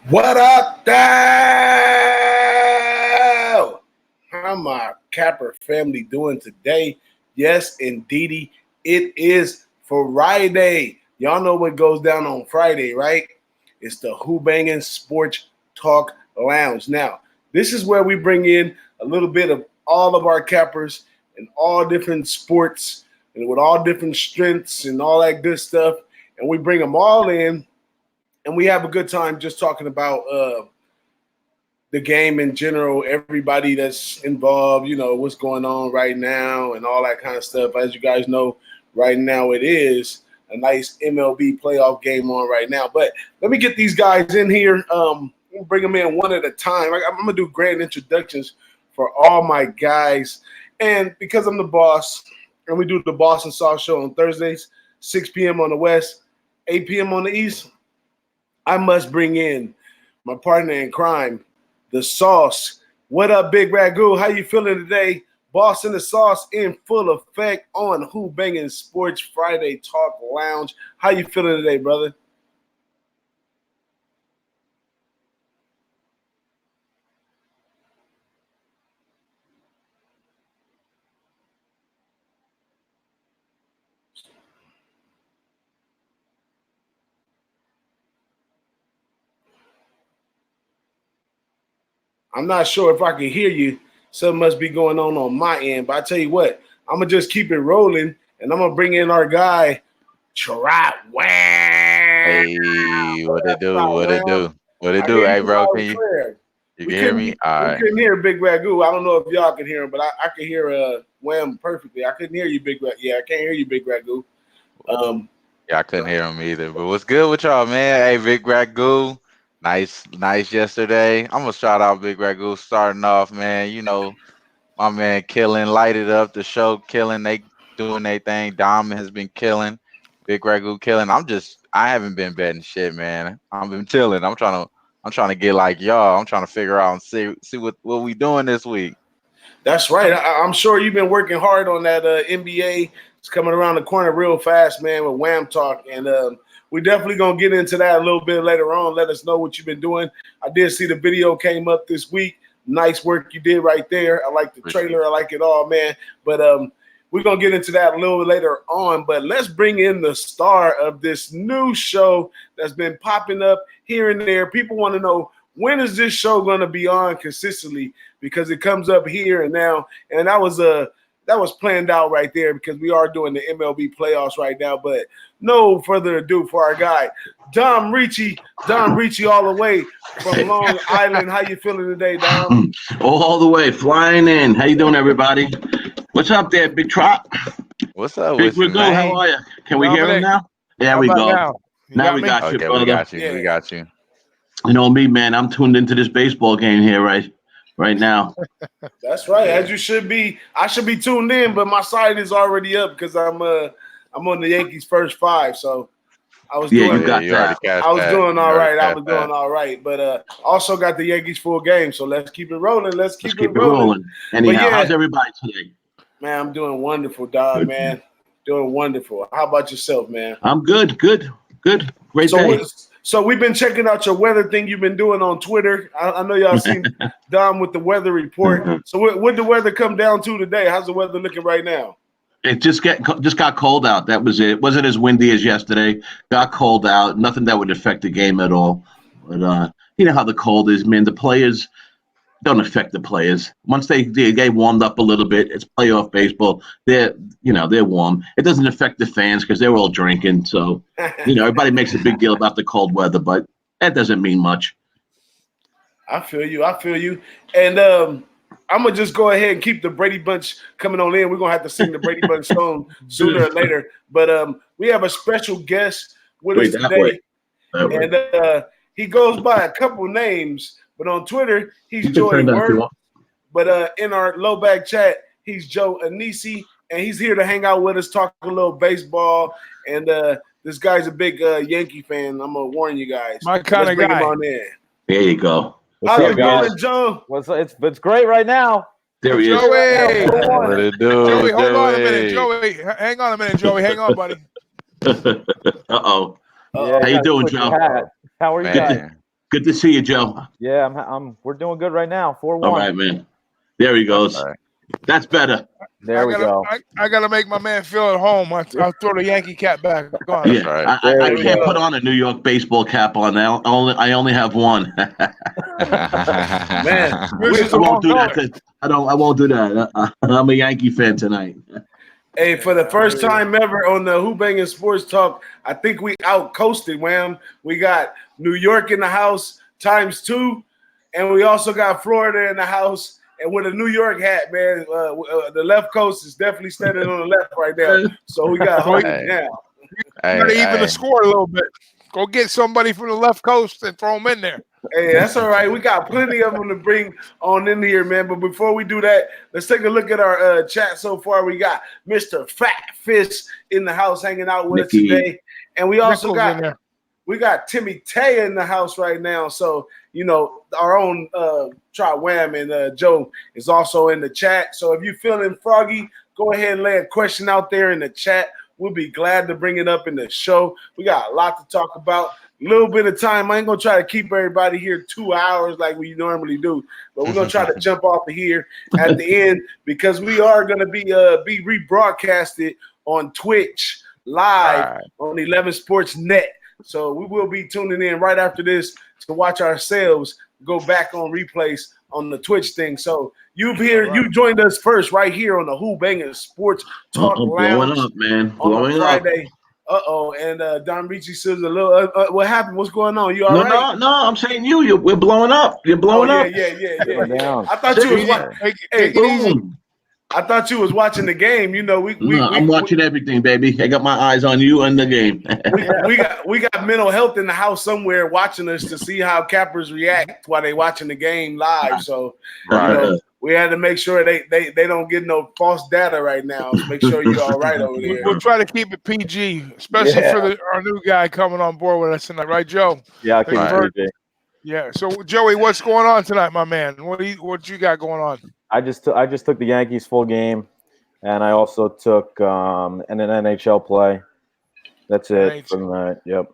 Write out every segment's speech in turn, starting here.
What up, though? How my Capper family doing today? Yes, indeedy, it is Friday. Y'all know what goes down on Friday, right? It's the Who-Bangin Sports Talk Lounge. Now, this is where we bring in a little bit of all of our Cappers in all different sports and with all different strengths and all that good stuff. And we bring them all in and we have a good time just talking about the game in general, everybody that's involved, you know, what's going on right now and all that kind of stuff. As you guys know, right now it is a nice MLB playoff game on right now. But let me get these guys in here. Bring them in one at a time. I'm going to do grand introductions for all my guys. And because I'm the boss, and we do the Boston Sauce Show on Thursdays, 6 p.m. on the West, 8 p.m. on the East, I must bring in my partner in crime, the Sauce. What up, Big Ragoo? How you feeling today? Boss and the Sauce in full effect on Who-Bangin Sports Friday Talk Lounge. How you feeling today, brother? I'm not sure if I can hear you. Something must be going on my end. But I tell you what, I'm going to just keep it rolling, and I'm going to bring in our guy, Trot Wham. Hey, what it do? What it do? What it do? Hey, bro, can you can hear me? All We right. couldn't hear Big Ragoo. I don't know if y'all can hear him, but I can hear Wham perfectly. I couldn't hear you, Big Ragoo. Yeah, I can't hear you, Big Ragoo. Yeah, I couldn't hear him either. But what's good with y'all, man? Hey, Big Ragoo. Nice yesterday. I'm gonna shout out Big Ragoo starting off, man. You know, my man killing, lighted up the show, killing, they doing their thing. Diamond has been killing, Big Ragoo killing. I haven't been betting shit, man. I've been chilling. I'm trying to get like y'all. I'm trying to figure out and see what we doing this week. That's right. I'm sure you've been working hard on that NBA. It's coming around the corner real fast, man, with Wham Talk. And we're definitely going to get into that a little bit later on. Let us know what you've been doing. I did see the video came up this week. Nice work you did right there. I like the trailer. I like it all, man. But we're going to get into that a little bit later on. But let's bring in the star of this new show that's been popping up here and there. People want to know, when is this show going to be on consistently? Because it comes up here and now, and that was planned out right there because we are doing the MLB playoffs right now. But no further ado for our guy, Dom Ricci all the way from Long Island. How you feeling today, Dom? All the way, flying in. How you doing, everybody? What's up there, Big Trot? What's up Big with you, Ragoo, how man? are you? Can we hear him now? There we go. Now we got you, Okay, brother. we got you. Yeah. We got you. You know me, man. I'm tuned into this baseball game here right now. That's right, as you should be. I should be tuned in, but my side is already up because I'm on the Yankees first five, so I was Yeah, doing you got You already that. cashed I was that. doing You all already right. I cashed was doing that. all right, but also got the Yankees full game. So let's keep it rolling. Let's keep it rolling. Anyhow, yeah. how's everybody today? Man, I'm doing wonderful, dog. Man, doing wonderful. How about yourself, man? I'm good. Great So, day. so we've been checking out your weather thing you've been doing on Twitter. I know y'all seen Dom with the weather report. So, what did the weather come down to today? How's the weather looking right now? It just got cold out. That was it. It wasn't as windy as yesterday. Got cold out. Nothing that would affect the game at all. But you know how the cold is, man. The players don't affect the players. Once they get warmed up a little bit, it's playoff baseball. They're warm. It doesn't affect the fans because they're all drinking. So everybody makes a big deal about the cold weather, but that doesn't mean much. I feel you. And I'm gonna just go ahead and keep the Brady Bunch coming on in. We're gonna have to sing the Brady Bunch song sooner or later. But we have a special guest with us today, and he goes by a couple names. But on Twitter, he's Joey Word. But in our low bag chat, he's Joe Anisi, and he's here to hang out with us, talk a little baseball. And this guy's a big Yankee fan. I'm gonna warn you guys. My kind of bring guy. him on in. There you go. How you doing, Joe? It's great right now. There he is. Joey. What it do? Joey, hold on a minute. Joey? Joey, hang on a minute, Joey. Hang on, buddy. Uh-oh. Yeah, How you doing, Joe? How are you guys? Man, Good to see you, Joe. Yeah, we're doing good right now. 4-1. All right, man. There he goes. All right. That's better. There we go. I gotta make my man feel at home. I'll throw the Yankee cap back on. Yeah, right. I There we can't go. put on a New York baseball cap on now. I only have one. Man, Yours is I the won't wrong do color. that. I won't do that. I'm a Yankee fan tonight. hey, for the first time ever on the Who-Bangin Sports Talk, I think we out-coasted, Wham. We got New York in the house ×2, and we also got Florida in the house. And with a New York hat, man, the left coast is definitely standing on the left right now. So we got to hold it down. You gotta even the score a little bit. Go get somebody from the left coast and throw them in there. Hey, that's all right. We got plenty of them to bring on in here, man. But before we do that, let's take a look at our chat so far. We got Mr. Fat Fish in the house hanging out with us today. And we also got Timmy Tay in the house right now. So, you know, our own Wham and Joe is also in the chat. So if you're feeling froggy, go ahead and lay a question out there in the chat. We'll be glad to bring it up in the show. We got a lot to talk about. A little bit of time. I ain't going to try to keep everybody here 2 hours like we normally do, but we're going to try to jump off of here at the end because we are going to be rebroadcasted on Twitch live on 11 Sports Net. So we will be tuning in right after this to watch ourselves go back on replays on the Twitch thing. So you joined us first right here on the Who-Bangin Sports Talk Lounge. Blowing up, man. On a Friday. And Don Ricci says a little. What happened? What's going on? You all right? No. I'm saying we're blowing up. You're blowing up. Yeah. I thought you was watching. I thought you was watching the game. You know, I'm watching everything, baby. I got my eyes on you and the game. we got mental health in the house somewhere watching us to see how cappers react while they watching the game live. So you know, we had to make sure they don't get no false data right now. Make sure you're all right over there. We'll try to keep it PG, especially for our new guy coming on board with us tonight, right, Joe? Yeah, I can PG. Yeah. So Joey, what's going on tonight, my man? What you got going on? I just took the Yankees full game, and I also took an NHL play. That's it for the night. Yep.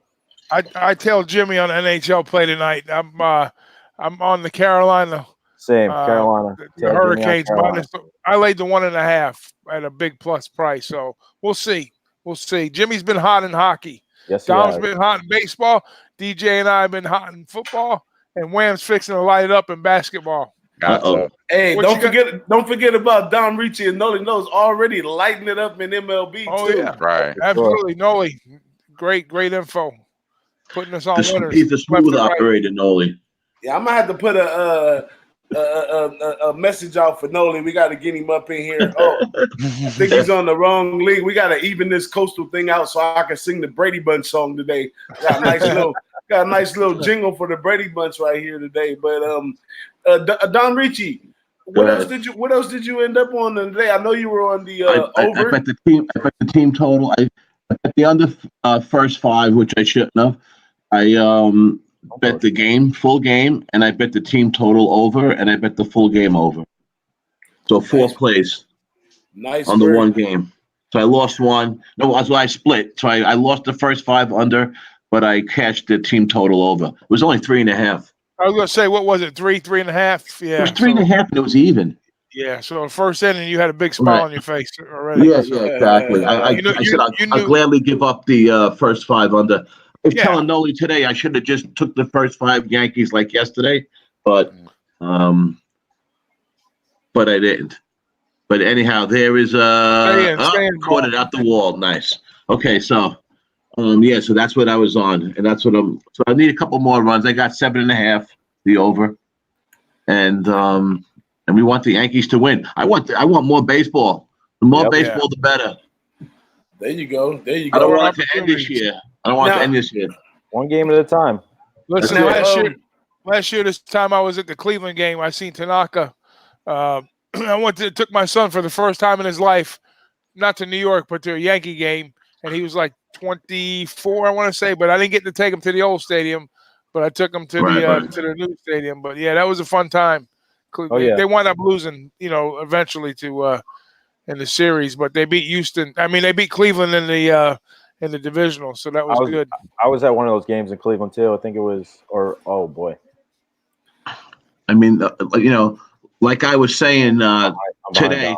I tell Jimmy on NHL play tonight. I'm on the Carolina. Same Carolina. The Hurricanes minus. I laid the 1.5 at a big plus price. So we'll see. Jimmy's been hot in hockey. Yes, Dom's been hot in baseball. DJ and I have been hot in football, and Wham's fixing to light it up in basketball. Hey, don't forget about Don Ricci and Noli Knows already lighting it up in MLB too. Yeah, right. Absolutely, Noli. Great info. Putting us on winners. He's the smooth operator, Noli. Yeah, I'm gonna have to put a message out for Noli. We got to get him up in here. Oh, I think he's on the wrong league. We got to even this coastal thing out so I can sing the Brady Bunch song today. Got a nice little jingle for the Brady Bunch right here today. But Don Ricci, what else did you end up on today? I know you were on the over. I bet the team total. I bet the under first 5, which I shouldn't have. I bet the full game, and I bet the team total over, and I bet the full game over. So 4th place. Nice on the one game. So I lost one. No, so I split. So I lost the first 5 under, but I cashed the team total over. It was only 3.5. I was gonna say, what was it? 3.5? Yeah, it was 3.5, and it was even. Yeah. So the first inning, you had a big smile on your face already. Yeah, exactly. I said I'll gladly give up the first 5 under. I was telling Noli today I should have just took the first 5 Yankees like yesterday, but I didn't. But anyhow, there is caught it out the wall. Nice. Okay, so so that's what I was on, and that's what so I need a couple more runs. I got 7.5, the over, and we want the Yankees to win. I want more baseball. The more baseball, the better. There you go. I don't want it to end this year. One game at a time. Listen, last year this time I was at the Cleveland game. I seen Tanaka. I took my son for the first time in his life, not to New York, but to a Yankee game, and he was like 24, I want to say, but I didn't get to take him to the old stadium, but I took him to the new stadium. But yeah, that was a fun time. They wound up losing, eventually to in the series, but they beat Houston. I mean, they beat Cleveland in in the divisional. So that was good. I was at one of those games in Cleveland too. I think it was, oh boy. I mean, like I was saying today,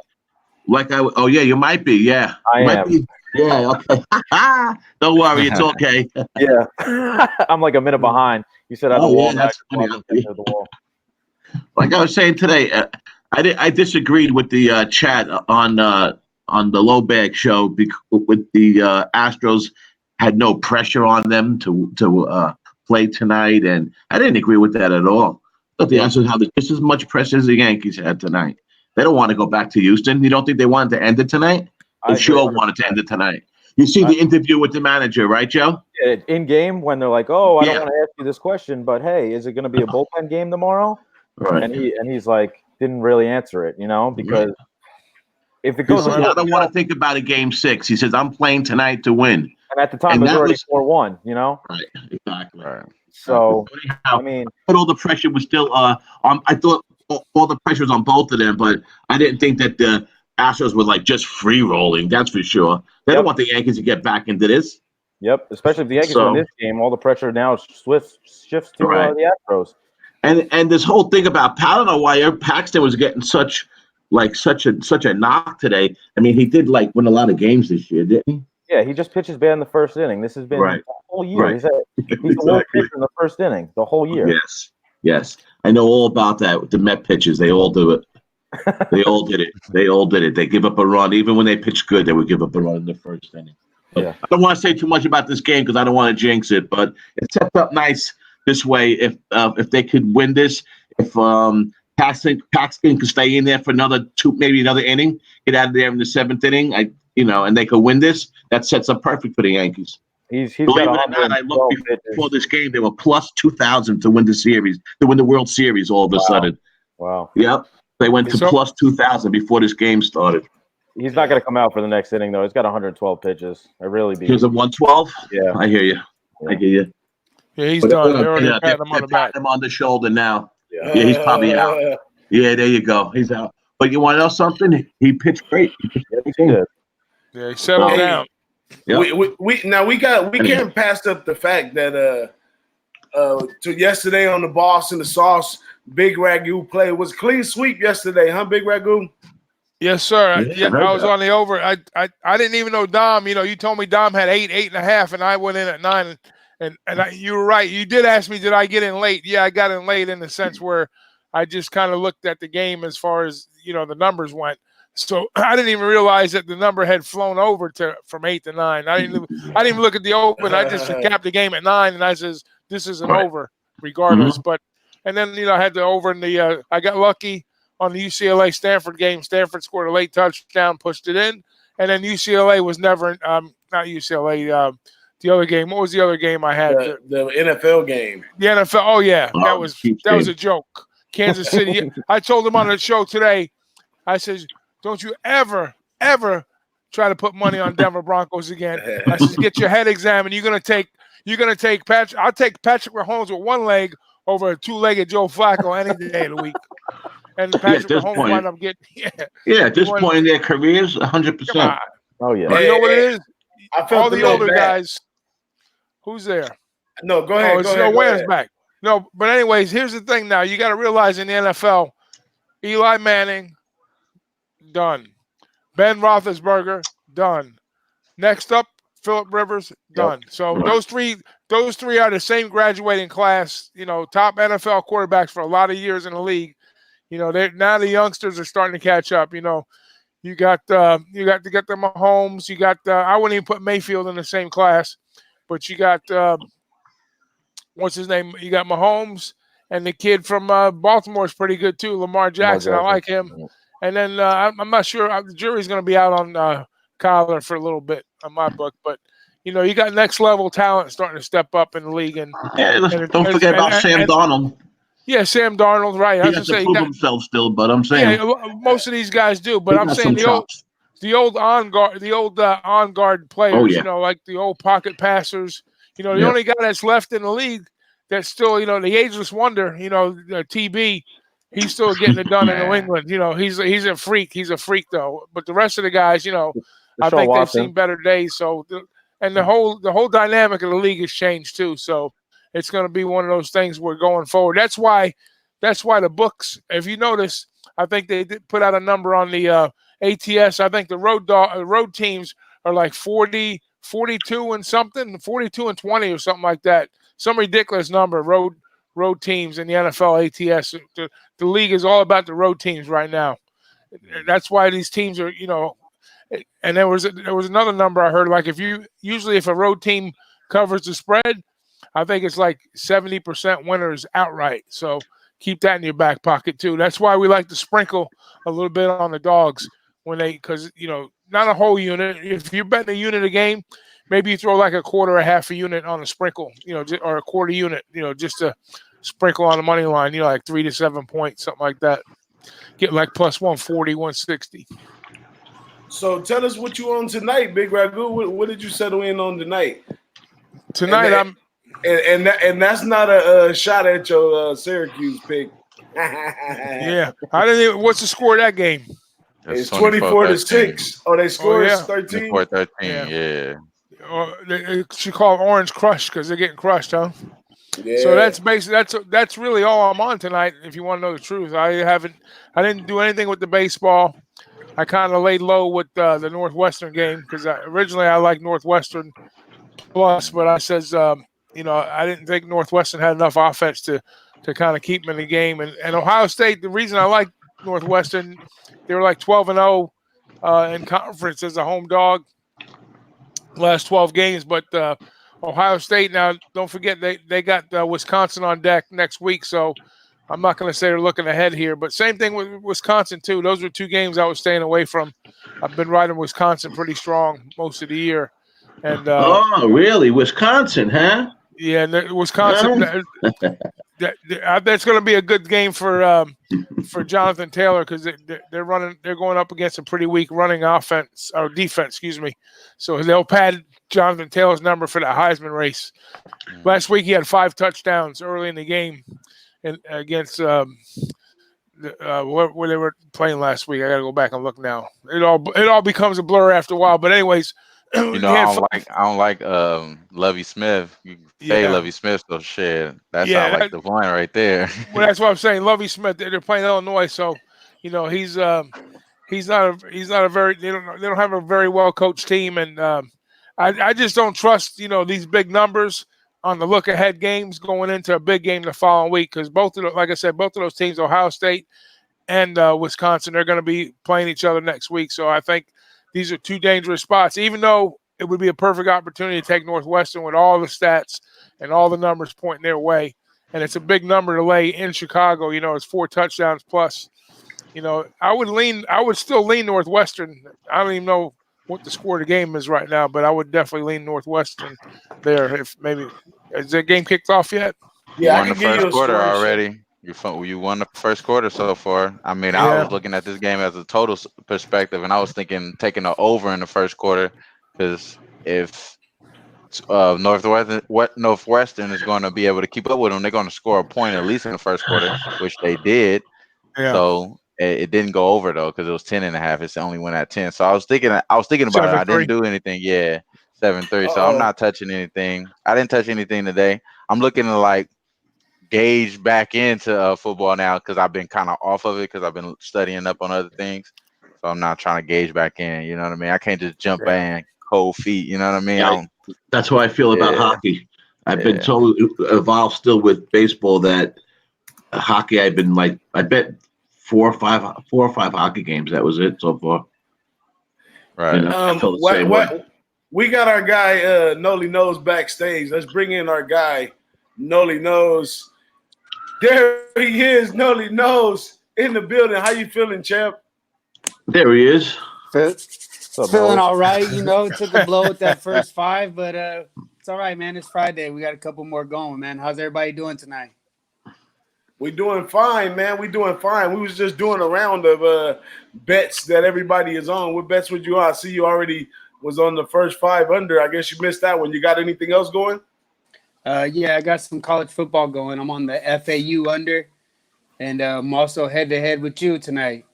oh yeah, you might be, yeah. I am. Be, yeah, okay. Don't worry, it's okay. Yeah, I'm like a minute behind. You said at the wall. Yeah, that's funny. The wall. Like I was saying today, I disagreed with the chat on the Low Bag show with the Astros had no pressure on them to play tonight, and I didn't agree with that at all. But the Astros had just as much pressure as the Yankees had tonight. They don't want to go back to Houston. You don't think they wanted to end it tonight? They sure wanted to end it tonight. You see the interview with the manager, right, Joe? In game when they're like, "Oh, I don't want to ask you this question, but hey, is it going to be a bullpen game tomorrow?" Right. And he's like, didn't really answer it, because if it goes, I don't want to think about a game 6. He says, "I'm playing tonight to win." And at the time, it was already 4-1. Right. Exactly. Right. So I mean, but all the pressure was still I thought all the pressure was on both of them, but I didn't think that the Astros were like just free rolling. That's for sure. They don't want the Yankees to get back into this. Yep. Especially if the Yankees win this game, all the pressure now shifts to the Astros. And this whole thing about I don't know why Eric Paxton was getting such a knock today. I mean, he did win a lot of games this year, didn't he? Yeah, he just pitches bad in the first inning. This has been the whole year. Right. He's the worst pitcher in the first inning the whole year. Yes. I know all about that with the Met pitchers. They all do it. They all did it. They give up a run. Even when they pitch good, they would give up a run in the first inning. But I don't want to say too much about this game because I don't want to jinx it, but it sets up nice this way if they could win this, if Paxton could stay in there for maybe another inning, get out of there in the 7th inning, and they could win this, that sets up perfect for the Yankees. He's Believe it or not, I looked before this game, they were plus 2,000 to win the series, to win the World Series all of a sudden. Wow. Yep. They went to plus 2,000 before this game started. He's not going to come out for the next inning, though. He's got 112 pitches. I really do. Here's a 112? Yeah. I hear you. Yeah, he's done. They're patting him on the shoulder now. Yeah, he's probably out. Yeah, there you go. He's out. But you want to know something? He pitched great. Yeah, he settled down. Yep. We can't pass up the fact that to yesterday on the Boss and the Sauce, Big Ragoo play was a clean sweep yesterday, huh, Big Ragoo? Yes, sir. I was on the over. I didn't even know Dom. You told me Dom had 8.5, and I went in at 9. And you were right. You did ask me, did I get in late? Yeah, I got in late in the sense where I just kind of looked at the game as far as the numbers went. So I didn't even realize that the number had flown over from 8 to 9. I didn't even look at the open. I just capped the game at 9, and I says this is an over, regardless. But and then I had the over in the. I got lucky on the UCLA Stanford game. Stanford scored a late touchdown, pushed it in, and then UCLA was never not UCLA. The other game. What was the other game I had? The NFL game. The NFL. Oh yeah, that was a joke. Kansas City. I told him on the show today. I said, "Don't you ever try to put money on Denver Broncos again." I said, "Get your head examined. You're gonna take Patrick. I'll take Patrick Mahomes with one leg over a 2-legged Joe Flacco any day of the week." And Patrick Mahomes wound up getting at this point in their careers, 100%. Oh yeah. You know what it is? I felt all the older guys. Who's there? No, go ahead. Oh, no, Wham's back. No, but anyways, here's the thing. Now you got to realize in the NFL, Eli Manning, done. Ben Roethlisberger, done. Next up, Phillip Rivers, done. Yep. So those three are the same graduating class. Top NFL quarterbacks for a lot of years in the league. Now the youngsters are starting to catch up. You got to get the Mahomes. You got I wouldn't even put Mayfield in the same class. But you got what's his name? You got Mahomes, and the kid from Baltimore is pretty good too, Lamar Jackson. I like him. And then I'm not sure the jury's going to be out on Kyler for a little bit on my book, but you got next level talent starting to step up in the league. And don't forget about Sam Darnold. Yeah, Sam Darnold, right? He has to prove himself still, but I'm saying most of these guys do. But I'm saying the old on guard players, like the old pocket passers. The only guy that's left in the league that's still, the ageless wonder, TB, he's still getting it done in New England. He's a freak. He's a freak though. But the rest of the guys, I think they've seen better days. So, and the whole dynamic of the league has changed too. So it's going to be one of those things we're going forward. That's why the books, if you notice, I think they did put out a number on the ATS. I think the road teams are like 40, 42 and something, 42 and 20 or something like that. Some ridiculous number, road teams in the NFL ATS. The league is all about the road teams right now. That's why these teams are, and there was another number I heard, like if a road team covers the spread, I think it's like 70% winners outright. So keep that in your back pocket too. That's why we like to sprinkle a little bit on the dogs because not a whole unit. If you're betting a unit a game, maybe you throw like a quarter or half a unit on a sprinkle, or a quarter unit, just to sprinkle on the money line, like 3 to 7 points, something like that. Get like plus 140, 160. So tell us what you on tonight, Big Ragoo. What did you settle in on tonight? Tonight and that's not a shot at your Syracuse pick. Yeah, I didn't even. What's the score of that game? It's 24-6. Oh, they scored 13. 24-13. Yeah. They should call it Orange Crush because they're getting crushed, huh? Yeah. So that's basically that's really all I'm on tonight. If you want to know the truth, I didn't do anything with the baseball. I kind of laid low with the Northwestern game because originally I liked Northwestern plus, but I says I didn't think Northwestern had enough offense to kind of keep them in the game. And Ohio State, the reason I like Northwestern, they were like 12-0 in conference as a home dog last 12 games. But Ohio State, now don't forget they got Wisconsin on deck next week. So I'm not going to say they're looking ahead here, but same thing with Wisconsin too. Those were two games I was staying away from. I've been riding Wisconsin pretty strong most of the year. And oh, really? Wisconsin, huh? Yeah, Wisconsin. That's going to be a good game for Jonathan Taylor because they're going up against a pretty weak running offense or defense, excuse me. So they'll pad Jonathan Taylor's number for that Heisman race. Last week he had 5 touchdowns early in the game against where they were playing last week. I got to go back and look now. It all becomes a blur after a while. But anyways. I don't like Lovie Smith. You say Lovie Smith, so shit. That's like the point right there. Well, that's what I'm saying. Lovie Smith. They're playing Illinois, so he's not a very they don't have a very well coached team, and I just don't trust these big numbers on the look ahead games going into a big game the following week because both of those teams, Ohio State and Wisconsin, they're going to be playing each other next week. So I think these are two dangerous spots, even though it would be a perfect opportunity to take Northwestern with all the stats and all the numbers pointing their way. And it's a big number to lay in Chicago. It's 4 touchdowns plus. I would still lean Northwestern. I don't even know what the score of the game is right now, but I would definitely lean Northwestern there. If maybe is the game kicked off yet? Yeah, I can give you a quarter already. You won the first quarter so far. I mean, I was looking at this game as a total perspective, and I was thinking taking an over in the first quarter because if Northwestern is going to be able to keep up with them, they're going to score a point at least in the first quarter, which they did. Yeah. So it didn't go over though because it was 10.5. It's only went at 10. So I was thinking about 7-3. It. I didn't do anything. Yeah, 7-3. So I'm not touching anything. I didn't touch anything today. I'm looking to gauge back into football now because I've been kind of off of it because I've been studying up on other things. So I'm not trying to gauge back in. You know what I mean? I can't just jump in cold feet. You know what I mean? Yeah, that's how I feel about hockey. I've been so involved still with baseball that hockey. I bet 4 or 5 hockey games. That was it so far. Right. We got our guy Noli Nose backstage. Let's bring in our guy Noli Nose. There he is, Noli Nose in the building. How you feeling, champ? There he is. Feeling all right. Took a blow with that first 5, but it's all right, man. It's Friday. We got a couple more going, man. How's everybody doing tonight? We doing fine, man. We doing fine. We was just doing a round of bets that everybody is on. What bets would you on? I see you already was on the first 5 under. I guess you missed that one. You got anything else going? Yeah, I got some college football going. I'm on the FAU under, and I'm also head-to-head with you tonight.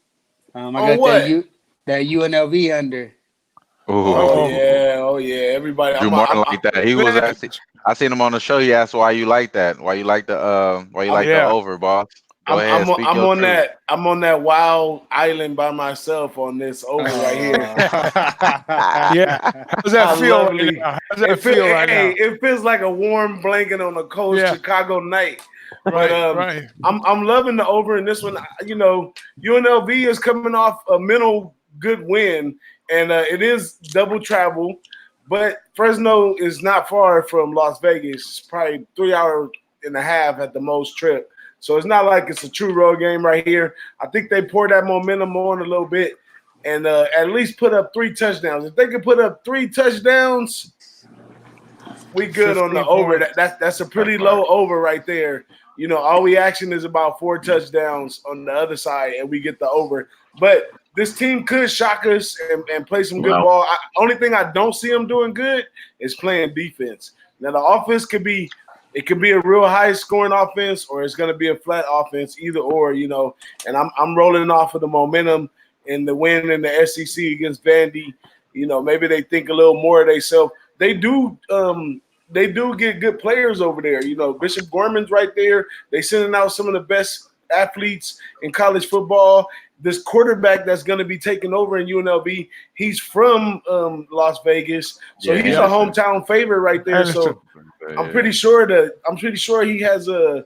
I got what? that UNLV under. Oh yeah. Everybody, Drew Martin like that. He was actually. I seen him on the show. He asked why you like that. Why you like the the over, boss? Go ahead, speak your truth. I'm on that wild island by myself on this over right here. How's that feel right now? How's that feel right now? It feels like a warm blanket on a cold Chicago night. But I'm loving the over in this one. You know, UNLV is coming off a mental good win, and it is double travel. But Fresno is not far from Las Vegas. It's probably 3 hours and a half at the most trip. So it's not like it's a true road game right here. I think they pour that momentum on a little bit and at least put up 3 touchdowns. If they can put up 3 touchdowns, we good on the over. That's a pretty low over right there. You know, all we action is about 4 touchdowns on the other side, and we get the over. But this team could shock us and play some good ball. Only thing I don't see them doing good is playing defense. Now the offense could be a real high scoring offense, or it's going to be a flat offense, either or. You know, and I'm rolling off of the momentum and the win in the SEC against Vandy. You know, maybe they think a little more of themselves. They do get good players over there. You know, Bishop Gorman's right there. They sending out some of the best athletes in college football. This quarterback that's going to be taking over in UNLV, he's from Las Vegas, so he's a hometown favorite right there. So I'm pretty sure he has the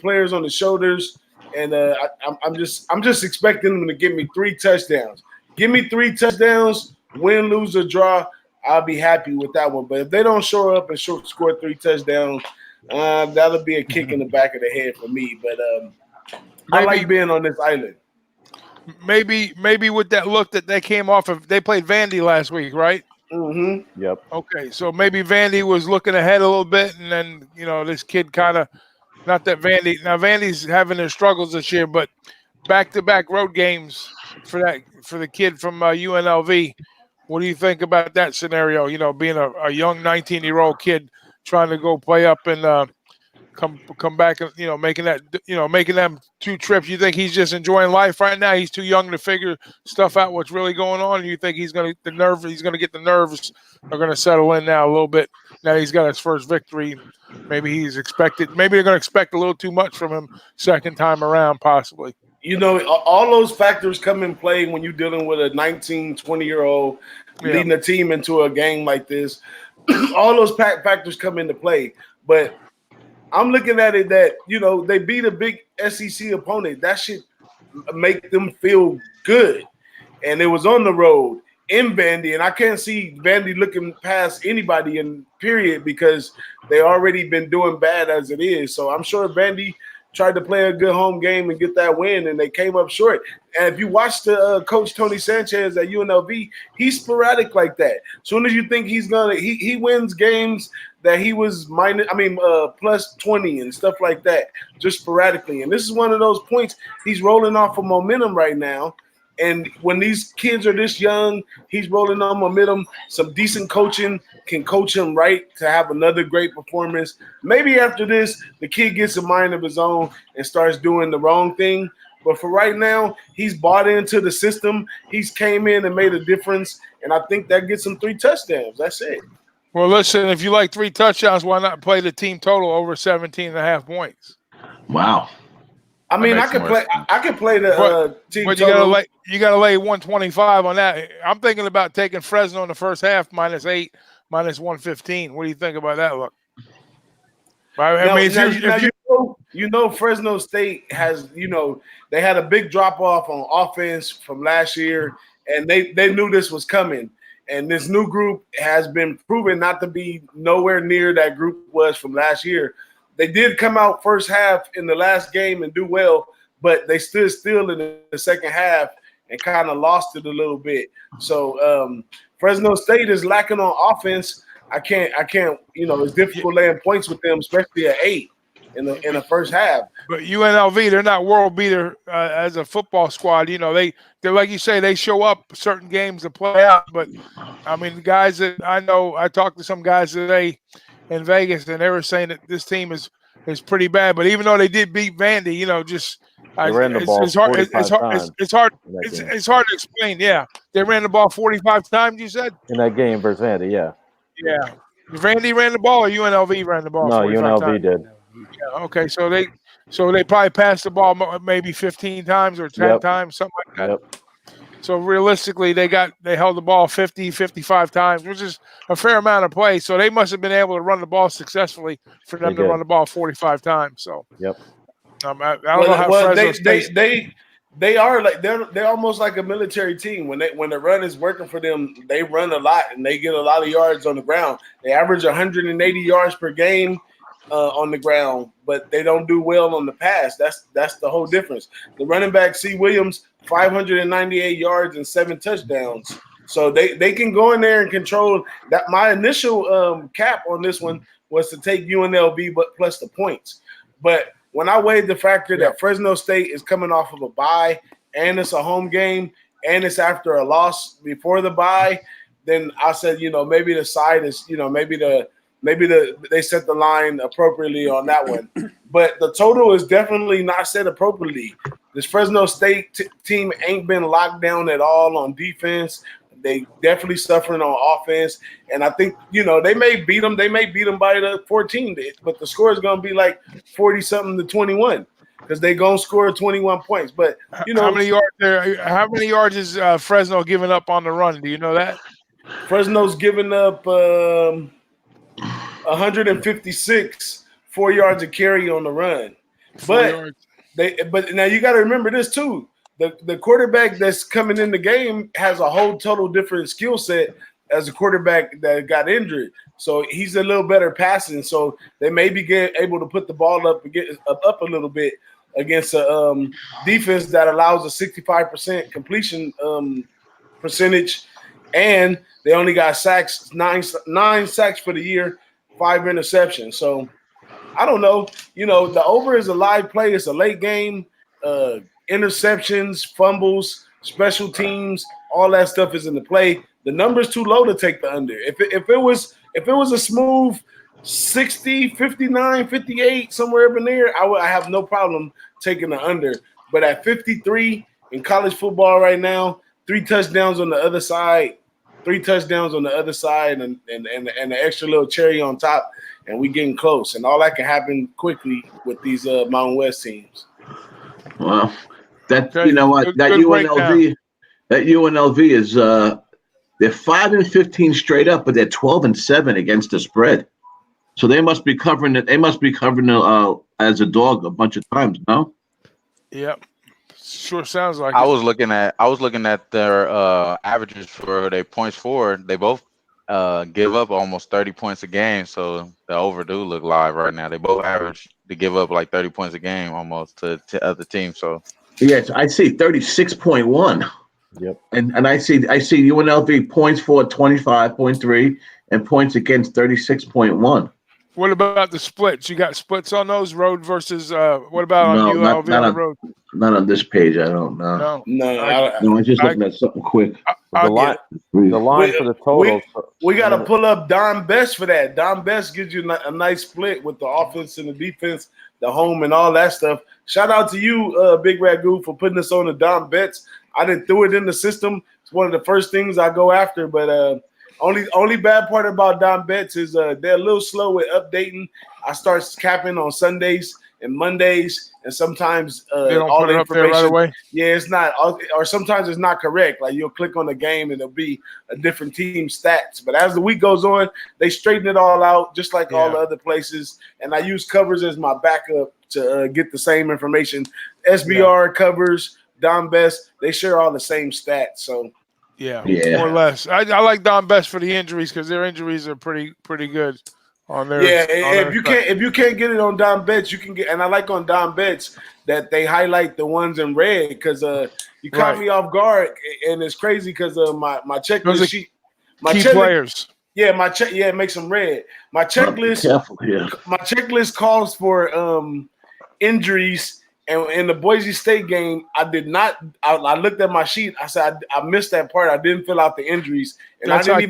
players on the shoulders, and I'm just expecting him to give me 3 touchdowns. Give me 3 touchdowns, win, lose, or draw. I'll be happy with that one. But if they don't show up and score 3 touchdowns, that'll be a kick in the back of the head for me. But I like being on this island. Maybe with that look that they came off of, they played Vandy last week, right? Mm-hmm. Yep. Okay, so maybe Vandy was looking ahead a little bit, and then this kid kind of, not that Vandy's having their struggles this year, but back-to-back road games for the kid from UNLV. What do you think about that scenario? You know, being a young 19-year-old kid trying to go play up and come back and making them 2 trips. You think he's just enjoying life right now? He's too young to figure stuff out. What's really going on? You think he's gonna get the nerves are gonna settle in now a little bit. Now he's got his first victory. Maybe they're gonna expect a little too much from him second time around, possibly. You know, all those factors come in play when you're dealing with a 19, 20-year-old leading a team into a game like this. All those factors come into play. But I'm looking at it that, they beat a big SEC opponent. That should make them feel good. And it was on the road in Vandy. And I can't see Vandy looking past anybody in period because they already been doing bad as it is. So I'm sure Vandy tried to play a good home game and get that win, and they came up short. And if you watch the coach Tony Sanchez at UNLV, he's sporadic like that. As soon as you think he wins games that he was plus 20 and stuff like that, just sporadically. And this is one of those points he's rolling off of momentum right now. And when these kids are this young, he's rolling on momentum. Some decent coaching can coach him right to have another great performance. Maybe after this, the kid gets a mind of his own and starts doing the wrong thing. But for right now, he's bought into the system. He's came in and made a difference. And I think that gets him 3 touchdowns. That's it. Well, listen, if you like 3 touchdowns, why not play the team total over 17.5 points? Wow. I mean, I could play the team. But you gotta lay 125 on that. I'm thinking about taking Fresno in the first half -8, -115. What do you think about that look? Fresno State has, they had a big drop off on offense from last year, and they knew this was coming. And this new group has been proven not to be nowhere near that group was from last year. They did come out first half in the last game and do well, but they stood still in the second half and kind of lost it a little bit. So Fresno State is lacking on offense. I can't. It's difficult laying points with them, especially at 8 in the first half. But UNLV, they're not world beater as a football squad. They're like you say, they show up certain games to play out. But I mean, the guys that I know, I talked to some guys today in Vegas, and they were saying that this team is pretty bad. But even though they did beat Vandy, They ran the ball 45 times. It's hard to explain. Yeah, they ran the ball 45 times. You said in that game versus Vandy. Yeah. Yeah. Vandy ran the ball, or UNLV ran the ball? No, 45 UNLV times? did. Yeah. Okay. So they probably passed the ball maybe 15 times or 10 times, something like that. Yep. So realistically, they held the ball 50, 55 times, which is a fair amount of play. So they must have been able to run the ball successfully for them to run the ball 45 times. So yep. I don't know how Fresno they are like they're almost like a military team. When the run is working for them, they run a lot and they get a lot of yards on the ground. They average 180 yards per game on the ground, but they don't do well on the pass. That's the whole difference. The running back C. Williams, 598 yards and 7 touchdowns. So they can go in there and control that. My initial cap on this one was to take UNLV but plus the points. But when I weighed the factor that Fresno State is coming off of a bye and it's a home game and it's after a loss before the bye, then I said, maybe the side is, maybe they set the line appropriately on that one. But the total is definitely not set appropriately. This Fresno State team ain't been locked down at all on defense. They definitely suffering on offense. And I think, they may beat them. They may beat them by the 14, but the score is going to be like 40-something to 21 because they're going to score 21 points. But, how many yards is Fresno giving up on the run? Do you know that? Fresno's giving up 156, 4 yards of carry on the run. But now you got to remember this too. The quarterback that's coming in the game has a whole total different skill set as a quarterback that got injured. So he's a little better passing. So they may be able to put the ball up a little bit against a defense that allows a 65% completion percentage, and they only got sacks, nine sacks for the year, 5 interceptions. So I don't know. The over is a live play. It's a late game. Interceptions, fumbles, special teams, all that stuff is in the play. The number's too low to take the under. If it was a smooth 60, 59, 58, somewhere up in there, I have no problem taking the under. But at 53 in college football right now, 3 touchdowns on the other side, and the extra little cherry on top, and we getting close. And all that can happen quickly with these Mountain West teams. Well, that UNLV is they're 5-15 straight up, but they're 12-7 against the spread. So they must be covering it. They must be covering as a dog a bunch of times. No. Yep. Sure sounds like I was looking at their averages for their points forward. They both give up almost 30 points a game, so the overdue look live right now. They both average to give up like 30 points a game almost to other teams. So yes, I see 36.1. Yep. And I see UNLV points for 25.3 and points against 36.1. What about the splits? You got splits on those, road versus what about on UNLV on the road? Not on this page. I don't know. No. I'm just looking at something quick. The line for the total. We got to pull up Don Best for that. Don Best gives you a nice split with the offense and the defense, the home, and all that stuff. Shout out to you, Big Ragoo, for putting us on the Don Bets. I didn't throw it in the system. It's one of the first things I go after, but only bad part about Don Bets is they're a little slow with updating. I start capping on Sundays and Mondays, and sometimes they don't all put the it up there information. right away. Yeah, it's not, or sometimes it's not correct. Like you'll click on the game and it'll be a different team stats. But as the week goes on, they straighten it all out, just like all the other places. And I use covers as my backup to get the same information. SBR covers, Don Best, they share all the same stats. So yeah, more or less. I like Don Best for the injuries because their injuries are pretty good. On there, if you can't get it on Don Bets, you can get. And I like on Don Bets that they highlight the ones in red because you caught me off guard, and it's crazy because my checklist sheet, players. Yeah, it makes them red. My checklist, my checklist calls for injuries, and in the Boise State game, I did not. I looked at my sheet. I said I missed that part. I didn't fill out the injuries, and I didn't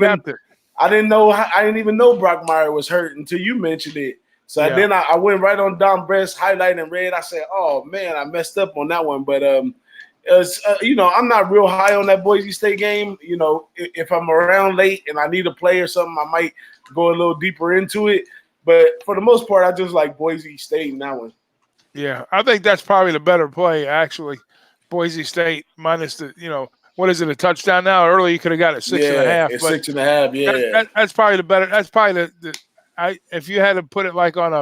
even know Brock Meyer was hurt until you mentioned it. So then I went right on Don Brett's highlight and read. I said, "Oh man, I messed up on that one." But I'm not real high on that Boise State game. If I'm around late and I need a play or something, I might go a little deeper into it. But for the most part, I just like Boise State in that one. Yeah, I think that's probably the better play, actually. Boise State minus what is it, a touchdown now? Earlier you could have got a 6.5. Yeah, it's but 6.5. Yeah, that's probably the better. That's probably if you had to put it like on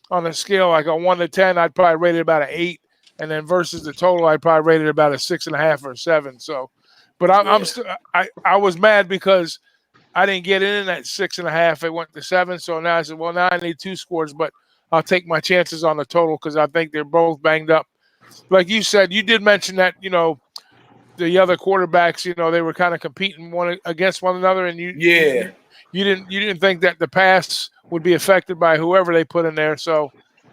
a scale like a 1 to 10, I'd probably rate it about an 8, and then versus the total, I'd probably rate it about a 6.5 or a 7. So, but I was mad because I didn't get in at 6.5. It went to 7. So now I said, well, now I need 2 scores, but I'll take my chances on the total because I think they're both banged up. Like you said, you did mention that, the other quarterbacks, they were kind of competing one against one another, and you didn't think that the pass would be affected by whoever they put in there. So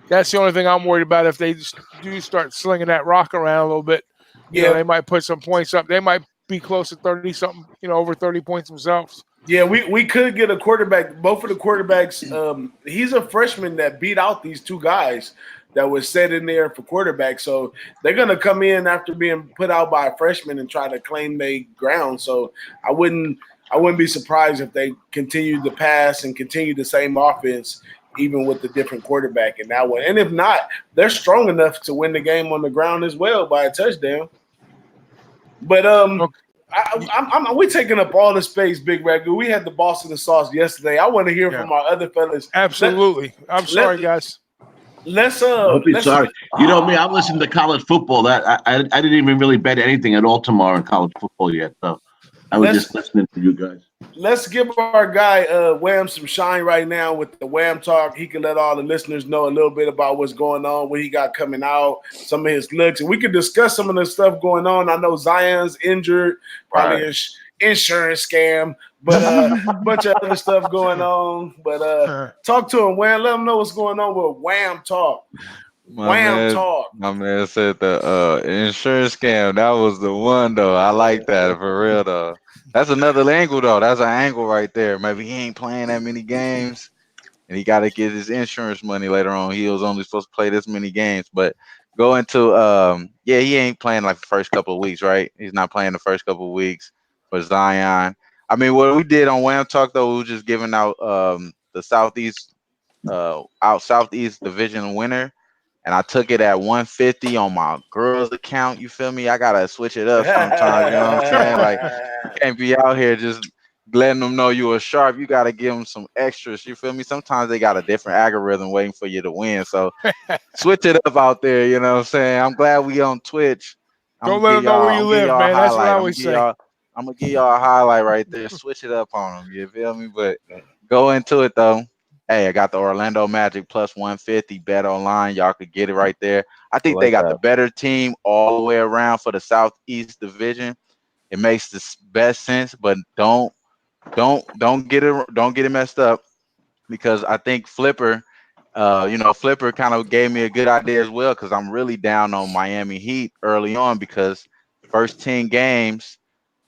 that's the only thing I'm worried about. If they do start slinging that rock around a little bit, they might put some points up. They might be close to 30 something, over 30 points themselves. Yeah, we could get a quarterback. Both of the quarterbacks, he's a freshman that beat out these 2 guys that was set in there for quarterback. So they're going to come in after being put out by a freshman and try to claim their ground. So I wouldn't be surprised if they continue to pass and continue the same offense, even with the different quarterback in that one. And if not, they're strong enough to win the game on the ground as well by a touchdown. But we're taking up all the space, Big Ragoo. We had the Boston sauce yesterday. I want to hear from our other fellas. Absolutely. I'm sorry, guys. Don't be sorry. You know me, I'm listening to college football. That I didn't even really bet anything at all tomorrow in college football yet. So I was just listening to you guys. Let's give our guy Wham some shine right now with the Wham talk. He can let all the listeners know a little bit about what's going on, what he got coming out, some of his looks, and we could discuss some of the stuff going on. I know Zion's injured, probably an insurance scam, but a bunch of other stuff going on. But talk to him, Wham. Let him know what's going on with Wham talk. My man said the insurance scam. That was the one though. I like that for real though. That's another angle though. That's an angle right there. Maybe he ain't playing that many games, and he got to get his insurance money later on. He was only supposed to play this many games, but go into he ain't playing like the first couple of weeks, right? He's not playing the first couple of weeks for Zion. I mean, what we did on Wham Talk though, we were just giving out the Southeast Division winner. And I took it at 150 on my girl's account. You feel me? I gotta switch it up sometimes. You know what I'm saying? Like, you can't be out here just letting them know you are sharp. You gotta give them some extras. You feel me? Sometimes they got a different algorithm waiting for you to win. So switch it up out there. You know what I'm saying? I'm glad we on Twitch. Don't let them know where you live, man. That's what I always say. I'm gonna give y'all a highlight right there. Switch it up on them. You feel me? But go into it though. Hey, I got the Orlando Magic plus 150 bet online. Y'all could get it right there. I think they got the better team all the way around for the Southeast Division. It makes the best sense, but don't get it messed up because I think Flipper kind of gave me a good idea as well because I'm really down on Miami Heat early on because first 10 games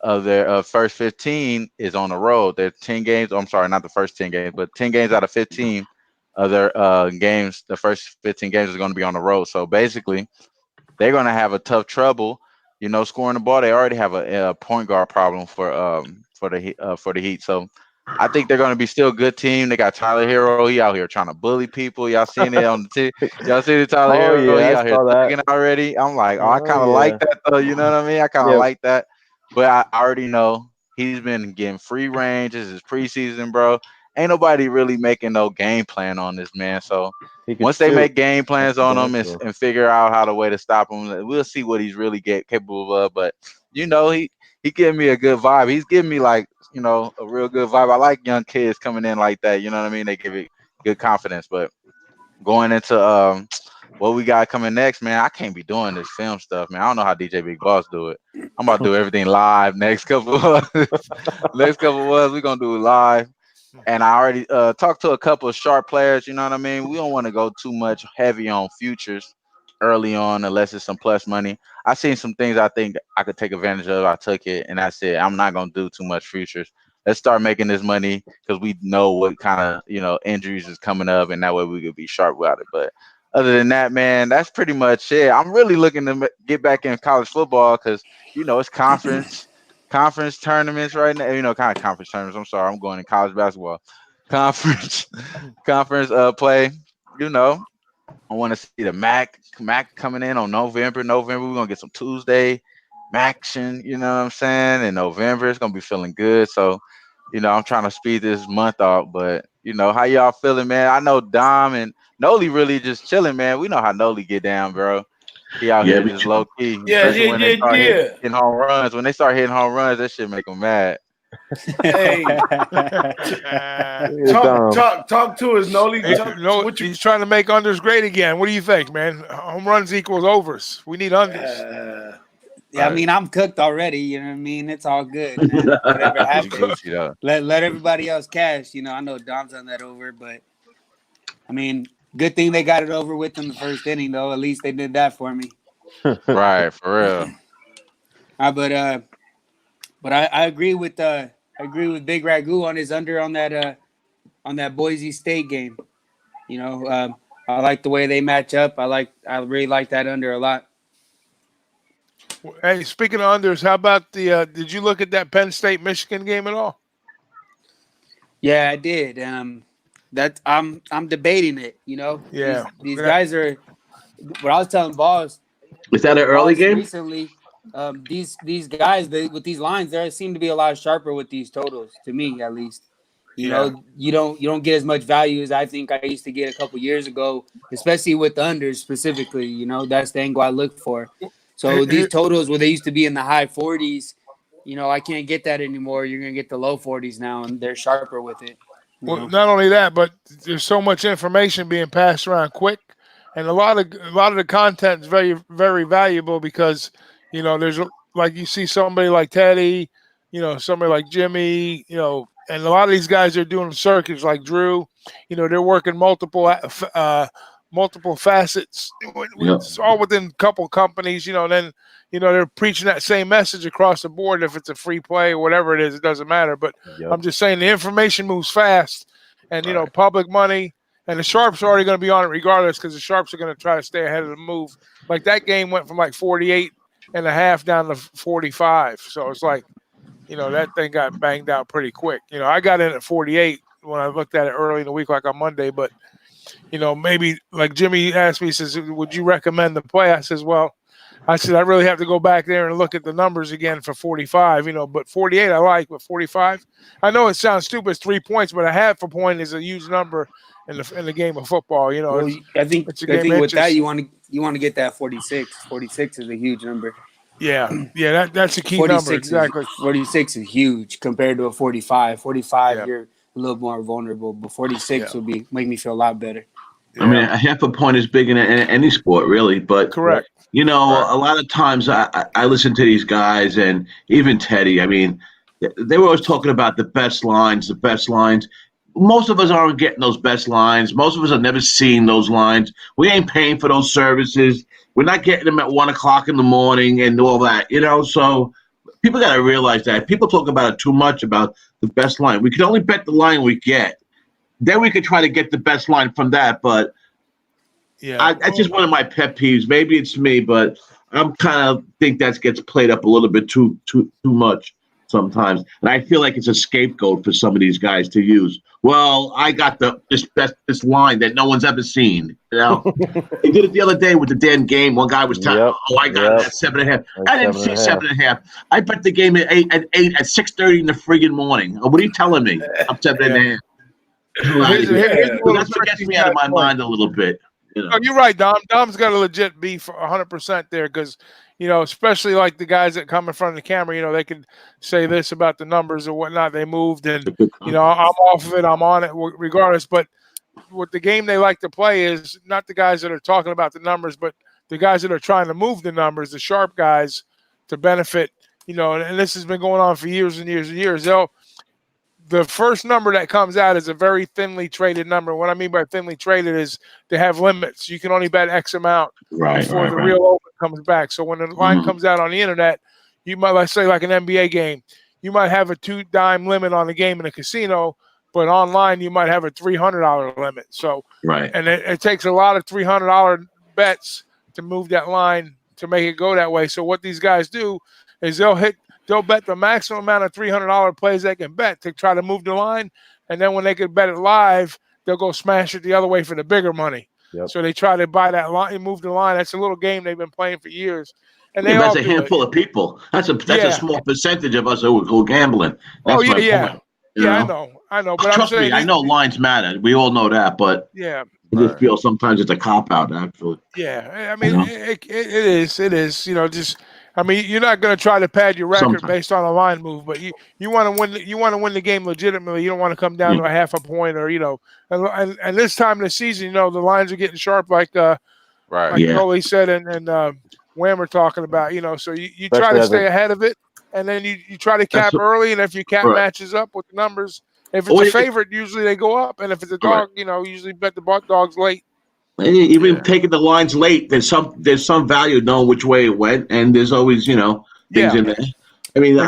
of their first 15 is on the road. They're 10 games. I'm sorry, not the first 10 games, but 10 games out of 15 of their games, the first 15 games is going to be on the road. So basically, they're going to have a tough trouble, scoring the ball. They already have a point guard problem for the Heat. So I think they're going to be still a good team. They got Tyler Hero. He out here trying to bully people. Y'all seen it on the y'all see the Tyler Hero? Yeah, he out here thugging already. I'm like, I kind of like that though. You know what I mean? I kind of like that. But I already know he's been getting free range. This is preseason, bro. Ain't nobody really making no game plan on this man. So once they make game plans on him and figure out how the way to stop him, we'll see what he's really capable of. But he giving me a good vibe. He's giving me like a real good vibe. I like young kids coming in like that. You know what I mean? They give it good confidence. But going into what we got coming next, man, I can't be doing this film stuff, man. I don't know how DJ BigBoss do it. I'm about to do everything live next couple of months. Next couple of months, we're going to do it live. And I already talked to a couple of sharp players, you know what I mean? We don't want to go too much heavy on futures early on unless it's some plus money. I seen some things I think I could take advantage of. I took it, and that's it. I'm not going to do too much futures. let's start making this money because we know what kind of injuries is coming up, and that way we could be sharp about it. But other than that, man, that's pretty much it. I'm really looking to get back in college football because it's conference tournaments right now. Kind of conference tournaments. I'm sorry, I'm going to college basketball conference play. I want to see the MAC coming in on November. We're gonna get some Tuesday action. You know what I'm saying? In November, it's gonna be feeling good. So, I'm trying to speed this month up. But how y'all feeling, man? I know Dom and Noli really just chilling, man. We know how Noli get down, bro. He out here just low key, especially when they start hitting home runs. When they start hitting home runs, that shit make them mad. Hey, talk to us, Noli. He's trying to make unders great again. What do you think, man? Home runs equals overs. We need unders. Yeah, I mean, I'm cooked already. You know what I mean? It's all good, man. Whatever happens, let everybody else cash. I know Dom's on that over, but I mean, good thing they got it over with in the first inning, though. At least they did that for me. Right, for real. But I agree with Big Ragoo on his under on that Boise State game. I like the way they match up. I really like that under a lot. Hey, speaking of unders, how about did you look at that Penn State Michigan game at all? Yeah, I did. I'm debating it. Yeah, these guys are. What I was telling Boss. Was that an early game? Recently, these guys with these lines, there seem to be a lot sharper with these totals. To me, at least. You don't get as much value as I think I used to get a couple years ago, especially with the unders specifically. That's the angle I look for. So these totals where they used to be in the high 40s, I can't get that anymore. You're gonna get the low 40s now, and they're sharper with it. Well, not only that, but there's so much information being passed around quick, and a lot of the content is very, very valuable because there's like you see somebody like Teddy, somebody like Jimmy, and a lot of these guys are doing circuits like Drew. They're working multiple facets. It's all within a couple companies. Then they're preaching that same message across the board. If it's a free play or whatever it is, it doesn't matter. But I'm just saying the information moves fast, and public money. And the sharps are already going to be on it regardless because the sharps are going to try to stay ahead of the move. Like that game went from like 48.5 down to 45. So it's like, that thing got banged out pretty quick. I got in at 48 when I looked at it early in the week, like on Monday. But, maybe like Jimmy asked me, he says, would you recommend the play? I says, well, I really have to go back there and look at the numbers again for 45, but 48 I like, but 45, I know it sounds stupid, it's 3 points, but a half a point is a huge number in the game of football. Well, I think with that you want to get that 46. 46 is a huge number. Yeah, that's a key number. Exactly. 46 is huge compared to a 45. 45, you're a little more vulnerable, but 46 would make me feel a lot better. I mean, a half a point is big in any sport, really. But correct. A lot of times I listen to these guys and even Teddy. I mean, they were always talking about the best lines. Most of us aren't getting those best lines. Most of us have never seen those lines. We ain't paying for those services. We're not getting them at 1:00 in the morning and all that, So people got to realize that. People talk about it too much about the best line. We can only bet the line we get. Then we could try to get the best line from that. But that's just one of my pet peeves. Maybe it's me, but I'm kind of think that gets played up a little bit too much sometimes. And I feel like it's a scapegoat for some of these guys to use. Well, I got this line that no one's ever seen. They did it the other day with the damn game. One guy was telling, I got that 7.5. I didn't see 7.5. I bet the game at 8 at 6:30 in the friggin' morning. What are you telling me? I'm 7.5. That's what gets me out of my mind a little bit. Oh, you're right, Dom. Dom's got a legit beef 100% there because, especially like the guys that come in front of the camera, they can say this about the numbers or whatnot. They moved and, I'm off of it. I'm on it regardless. But what the game they like to play is not the guys that are talking about the numbers, but the guys that are trying to move the numbers, the sharp guys to benefit, and this has been going on for years and years and years. The first number that comes out is a very thinly traded number. What I mean by thinly traded is they have limits. You can only bet X amount before the real open comes back. So when the line comes out on the internet, you might, let's say like an NBA game, you might have a $2 limit on the game in a casino, but online you might have a $300 limit. So, right. And it takes a lot of $300 bets to move that line to make it go that way. So what these guys do is they'll bet the maximum amount of $300 plays they can bet to try to move the line, and then when they can bet it live, they'll go smash it the other way for the bigger money. Yep. So they try to buy that line and move the line. That's a little game they've been playing for years, and they all that's a handful of people. That's a small percentage of us who go gambling. That's my point. I know. But trust me, I know lines matter. We all know that, but yeah, I just feel sometimes it's a cop out. Actually, yeah. I mean, it is. Just. I mean, you're not going to try to pad your record based on a line move, but you want to win. You want to win the game legitimately. You don't want to come down to a half a point or And this time of the season, the lines are getting sharp, like Coley said, and Wham are talking about. So you try to stay ahead of it, and then you try to cap early, and if your cap matches up with the numbers, if it's a favorite, usually they go up, and if it's a dog, usually bet the dogs late. Even taking the lines late, there's some value knowing which way it went, and there's always things in there. I mean,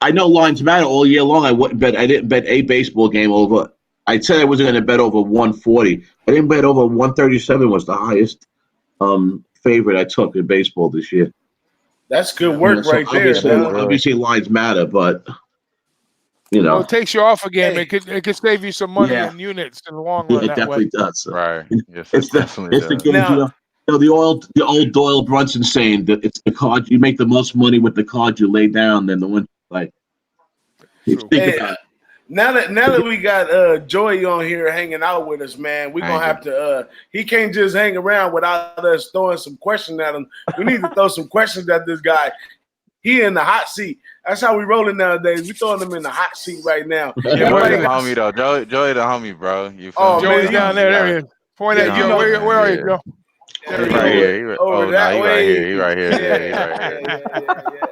I know lines matter all year long. I didn't bet a baseball game over. I said I wasn't going to bet over 140. I didn't bet over 137. Was the highest favorite I took in baseball this year. That's good work right there. Obviously, lines matter, but. Well, it takes you off a game. It could save you some money in units in the long run. It definitely does. Right. Yes, it's the game. The old Doyle Brunson saying that it's the card you make the most money with the card you lay down than the one like. Think about it. Now that we got Joey on here hanging out with us, man, we're gonna have to. He can't just hang around without us throwing some questions at him. We need to throw some questions at this guy. He in the hot seat. That's how we rolling nowadays. We throwing him in the hot seat right now. Joey the homie though. Joey the homie, bro. You feel Joey's down there. There he is. Point at Joe. Where are you, Joe? He right here. He right here. He right here.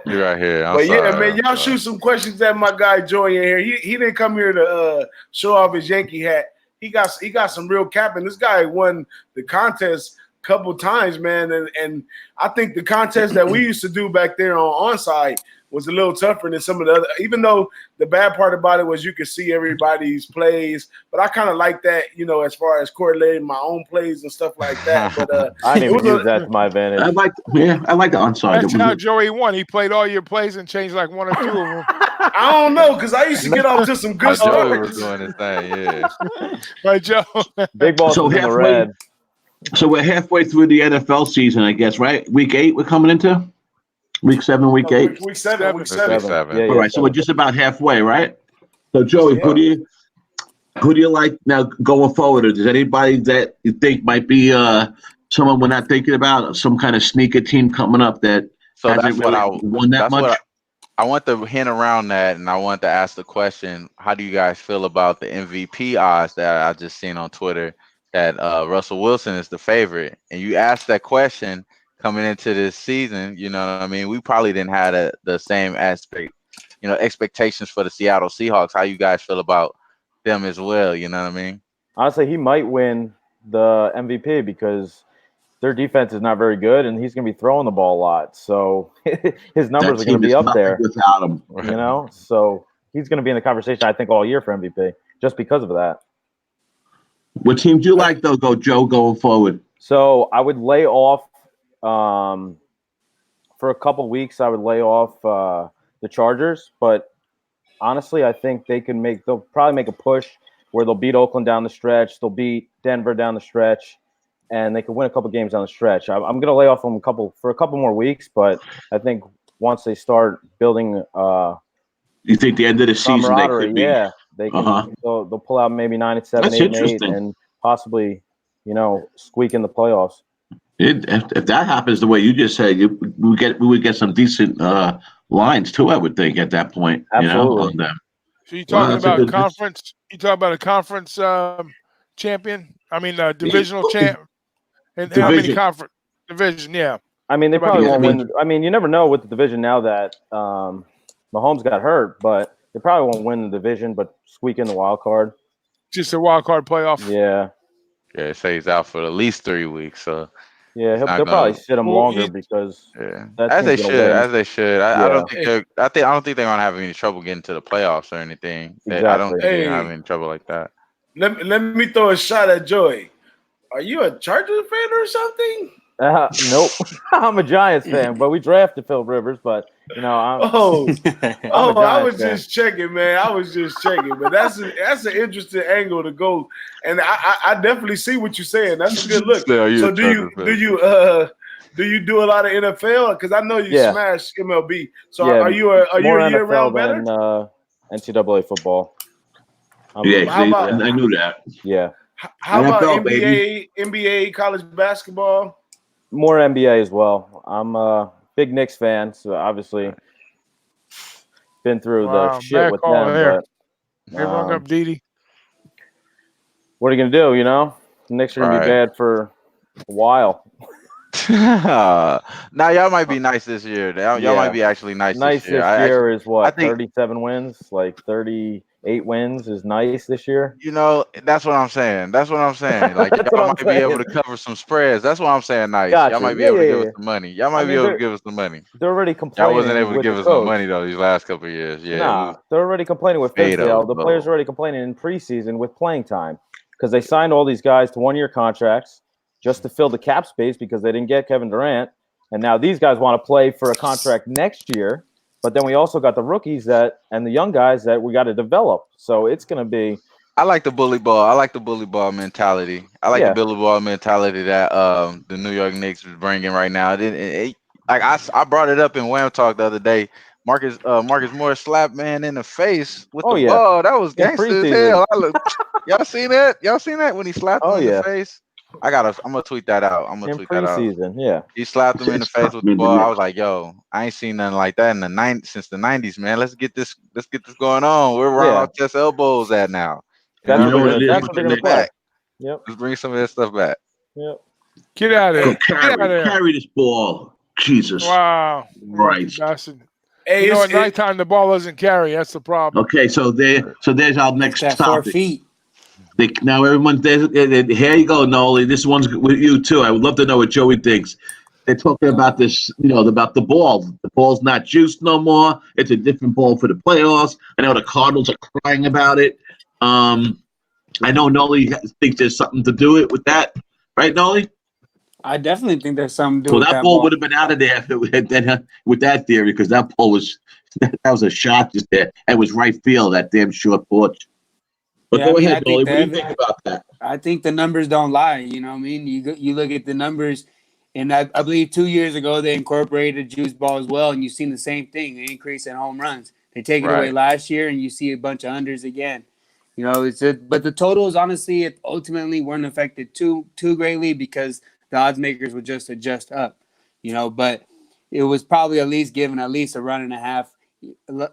He right here. But man, y'all shoot some questions at my guy Joey in here. He didn't come here to show off his Yankee hat. He got some real capping. This guy won the contest couple times, man, and I think the contest that we used to do back there on onside was a little tougher than some of the other, even though the bad part about it was you could see everybody's plays, but I kind of like that, as far as correlating my own plays and stuff like that. But I didn't even use that to my advantage. I like the onside. That's how Joey won. He played all your plays and changed like one or two of them. I don't know, because I used to get off to some good stuff. Joey was doing his thing, Right, Joe. Big Boss in the red. So we're halfway through the NFL season, I guess, right? Week 8 we're coming into? Week 7, week 8? Week 7. Yeah, all right, so we're just about halfway, right? So, Joey, who do you like now going forward? Or is anybody that you think might be someone we're not thinking about, some kind of sneaker team coming up that hasn't really won that much? I want to hint around that, and I want to ask the question, how do you guys feel about the MVP odds that I just seen on Twitter? That Russell Wilson is the favorite, and you asked that question coming into this season. You know what I mean? We probably didn't have the same expectations for the Seattle Seahawks. How you guys feel about them as well? You know what I mean? Honestly, he might win the MVP because their defense is not very good, and he's going to be throwing the ball a lot. So his numbers are going to be up there without him. So he's going to be in the conversation, I think, all year for MVP just because of that. What team do you like, though, Joe, going forward? So I would lay off for a couple weeks. I would lay off the Chargers, but honestly, I think they'll probably make a push where they'll beat Oakland down the stretch. They'll beat Denver down the stretch, and they can win a couple games down the stretch. I'm going to lay off them for a couple more weeks, but I think once they start building, you think the end of the season they could be? Yeah. They can. They'll pull out maybe 9-7, 8-8, and possibly, squeak in the playoffs. If that happens the way you just said, we would get some decent lines too. I would think at that point. Absolutely. On them. So you talking about a conference? You talking about a conference champion? I mean, divisional champ. And how many conference division? Yeah. I mean, they probably won't win. I mean, you never know with the division now that Mahomes got hurt, but. They probably won't win the division, but squeak in the wild card. Just a wild card playoff. Yeah. Yeah, they say he's out for at least 3 weeks. So Yeah, He's not they'll probably gonna. sit him Well, longer because Yeah, that as they team's gonna should, win. as they should. I Yeah. don't think they're. I don't think they're gonna have any trouble getting to the playoffs or anything. I don't Exactly. think they're gonna have Hey, any trouble like that. let me throw a shot at Joey. Are you a Chargers fan or something? Nope. I'm a Giants fan, but we drafted Phil Rivers. But I'm Oh, I'm a I Giants was fan. just checking, man. I was just checking, but that's an interesting angle to go, and I definitely see what you're saying. That's a good look. Are you So a Chargers fan? do you do a lot of NFL? Because I know you Yeah. smash MLB. So Yeah, are you a more year round NFL better? than NCAA football. Yeah, How about I knew that. Yeah, how about NFL, baby. NBA, college basketball? more NBA as well. I'm a big Knicks fan, so obviously been through the Wow, shit bad with call them. there. But They rung up Didi. what are you gonna do? The Knicks are gonna be Right. bad for a while. Now y'all might be nice this year. Y'all might be actually nice this year. This year is I what, think 37 wins? Like 38 wins is nice this year. that's what I'm saying. That's what I'm saying. Like That's what y'all I'm might be able saying. to cover some spreads. That's what I'm saying. Nice. Y'all Gotcha. might be Yeah, able to yeah, give us yeah. some money. Y'all might I be mean, able to give us some money. they're already Y'all wasn't complaining able to with give the us no coach. money though these last couple of years. Yeah, it was They're already complaining with Fizdale. Fado, The players are though. already complaining in preseason with playing time because they signed all these guys to 1-year contracts just to fill the cap space because they didn't get Kevin Durant. And now these guys want to play for a contract next year. But then we also got the rookies and the young guys that we got to develop. So it's going to be. I like the bully ball. I like the bully ball mentality. I like the bully ball mentality that the New York Knicks is bringing right now. Like I brought it up in Wham Talk the other day. Marcus Morris slapped man in the face with the ball. That was In gangster as preseason. hell. Y'all seen that? Y'all seen that when he slapped him in the face? I'm gonna tweet that out. I'm gonna in tweet that out. preseason, yeah. He slapped him in the It's face tough with the being the ball. I Knicks. was like, yo, I ain't seen nothing like that since the '90s, man. Let's get this going on. We're around our chest elbows at now. That's You know what what it is they're with the going to Knicks? play. Back. Yep. Let's bring some of that stuff back. Yep. Get out of Go there. Get out of there. carry this ball. Jesus. Wow. Right. Bastard. Hey, At nighttime, the ball doesn't carry. That's the problem. Okay, so there's our next That 4 topic. feet. Now everyone, here you go, Noli. This one's with you too. I would love to know what Joey thinks. They're talking about this, about the ball. The ball's not juiced no more. It's a different ball for the playoffs. I know the Cardinals are crying about it. I know Noli thinks there's something to do it with that, right, Noli? I definitely think there's something to do Well, with that that ball ball. would have been out of there if with that theory, because that ball was that was a shot just there. It was right field, that damn short porch. But go ahead, Noli. What do you think about that? I think the numbers don't lie. You know what I mean? You look at the numbers, and I believe 2 years ago they incorporated juice ball as well, and you've seen the same thing, the increase in home runs. They take it away last year, and you see a bunch of unders again. But the totals, honestly, ultimately weren't affected too greatly because the odds makers would just adjust up. But it was probably at least given at least a run and a half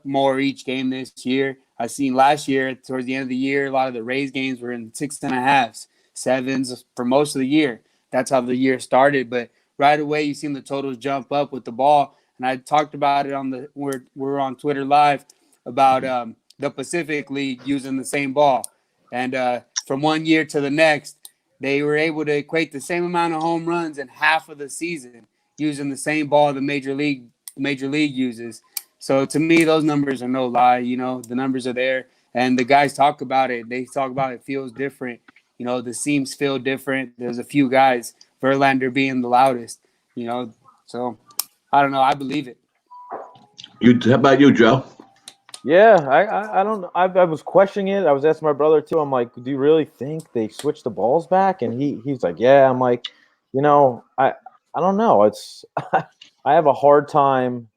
more each game this year. I seen last year towards the end of the year, a lot of the Rays games were in 6.5s, 7s for most of the year. That's how the year started. But right away, you seen the totals jump up with the ball. And I talked about it we're on Twitter Live about the Pacific League using the same ball. And from one year to the next, they were able to equate the same amount of home runs in half of the season using the same ball the major league uses. So to me, those numbers are no lie. The numbers are there, and the guys talk about it. They talk about it feels different. The seams feel different. There's a few guys, Verlander being the loudest. So I don't know. I believe it. How about you, Joe? Yeah, I don't know. I was questioning it. I was asking my brother too. I'm like, do you really think they switched the balls back? And he's like, yeah. I'm like, I don't know. It's I have a hard time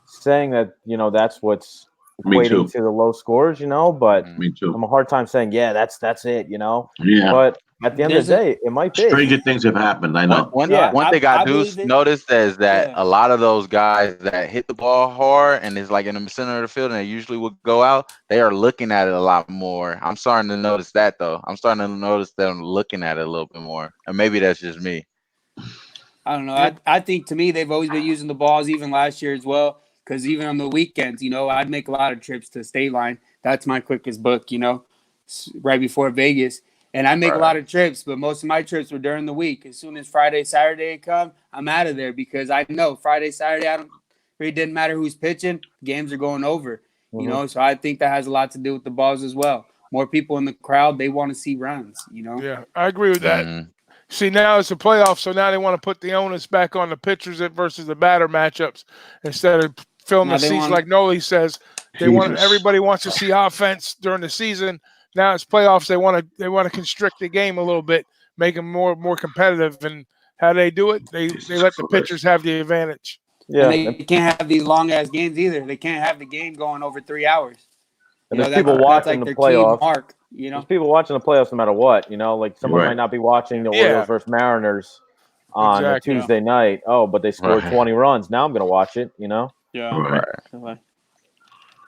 saying that that's what's equating to the low scores. But Me too. I'm a hard time saying that's it. Yeah. But at the end of the day, it might be. Stranger things have happened. I know. One thing I do notice is that a lot of those guys that hit the ball hard and is like in the center of the field and they usually would go out, they are looking at it a lot more. I'm starting to notice that though. I'm starting to notice them looking at it a little bit more, and maybe that's just me. I don't know. I think to me they've always been using the balls even last year as well. Because even on the weekends, I'd make a lot of trips to State Line. That's my quickest book, right before Vegas. And I make a lot of trips, but most of my trips were during the week. As soon as Friday, Saturday come, I'm out of there because I know Friday, Saturday, it didn't matter who's pitching. Games are going over, you know. So I think that has a lot to do with the balls as well. More people in the crowd, they want to see runs, you know. Yeah, I agree with that. See, now it's a playoff, so now they want to put the onus back on the pitchers versus the batter matchups instead of filling the seats like Noli says. Everybody wants to see offense during the season. Now it's playoffs. They want to constrict the game a little bit, make them more competitive. And how they do it? They let the pitchers have the advantage. Yeah, and they can't have these long ass games either. They can't have the game going over 3 hours. And there's people watching the playoffs. Mark, you know, there's people watching the playoffs no matter what. You know, like someone might not be watching the Orioles versus Mariners on a Tuesday night. Oh, but they scored 20 runs. Now I'm going to watch it. You know. Yeah.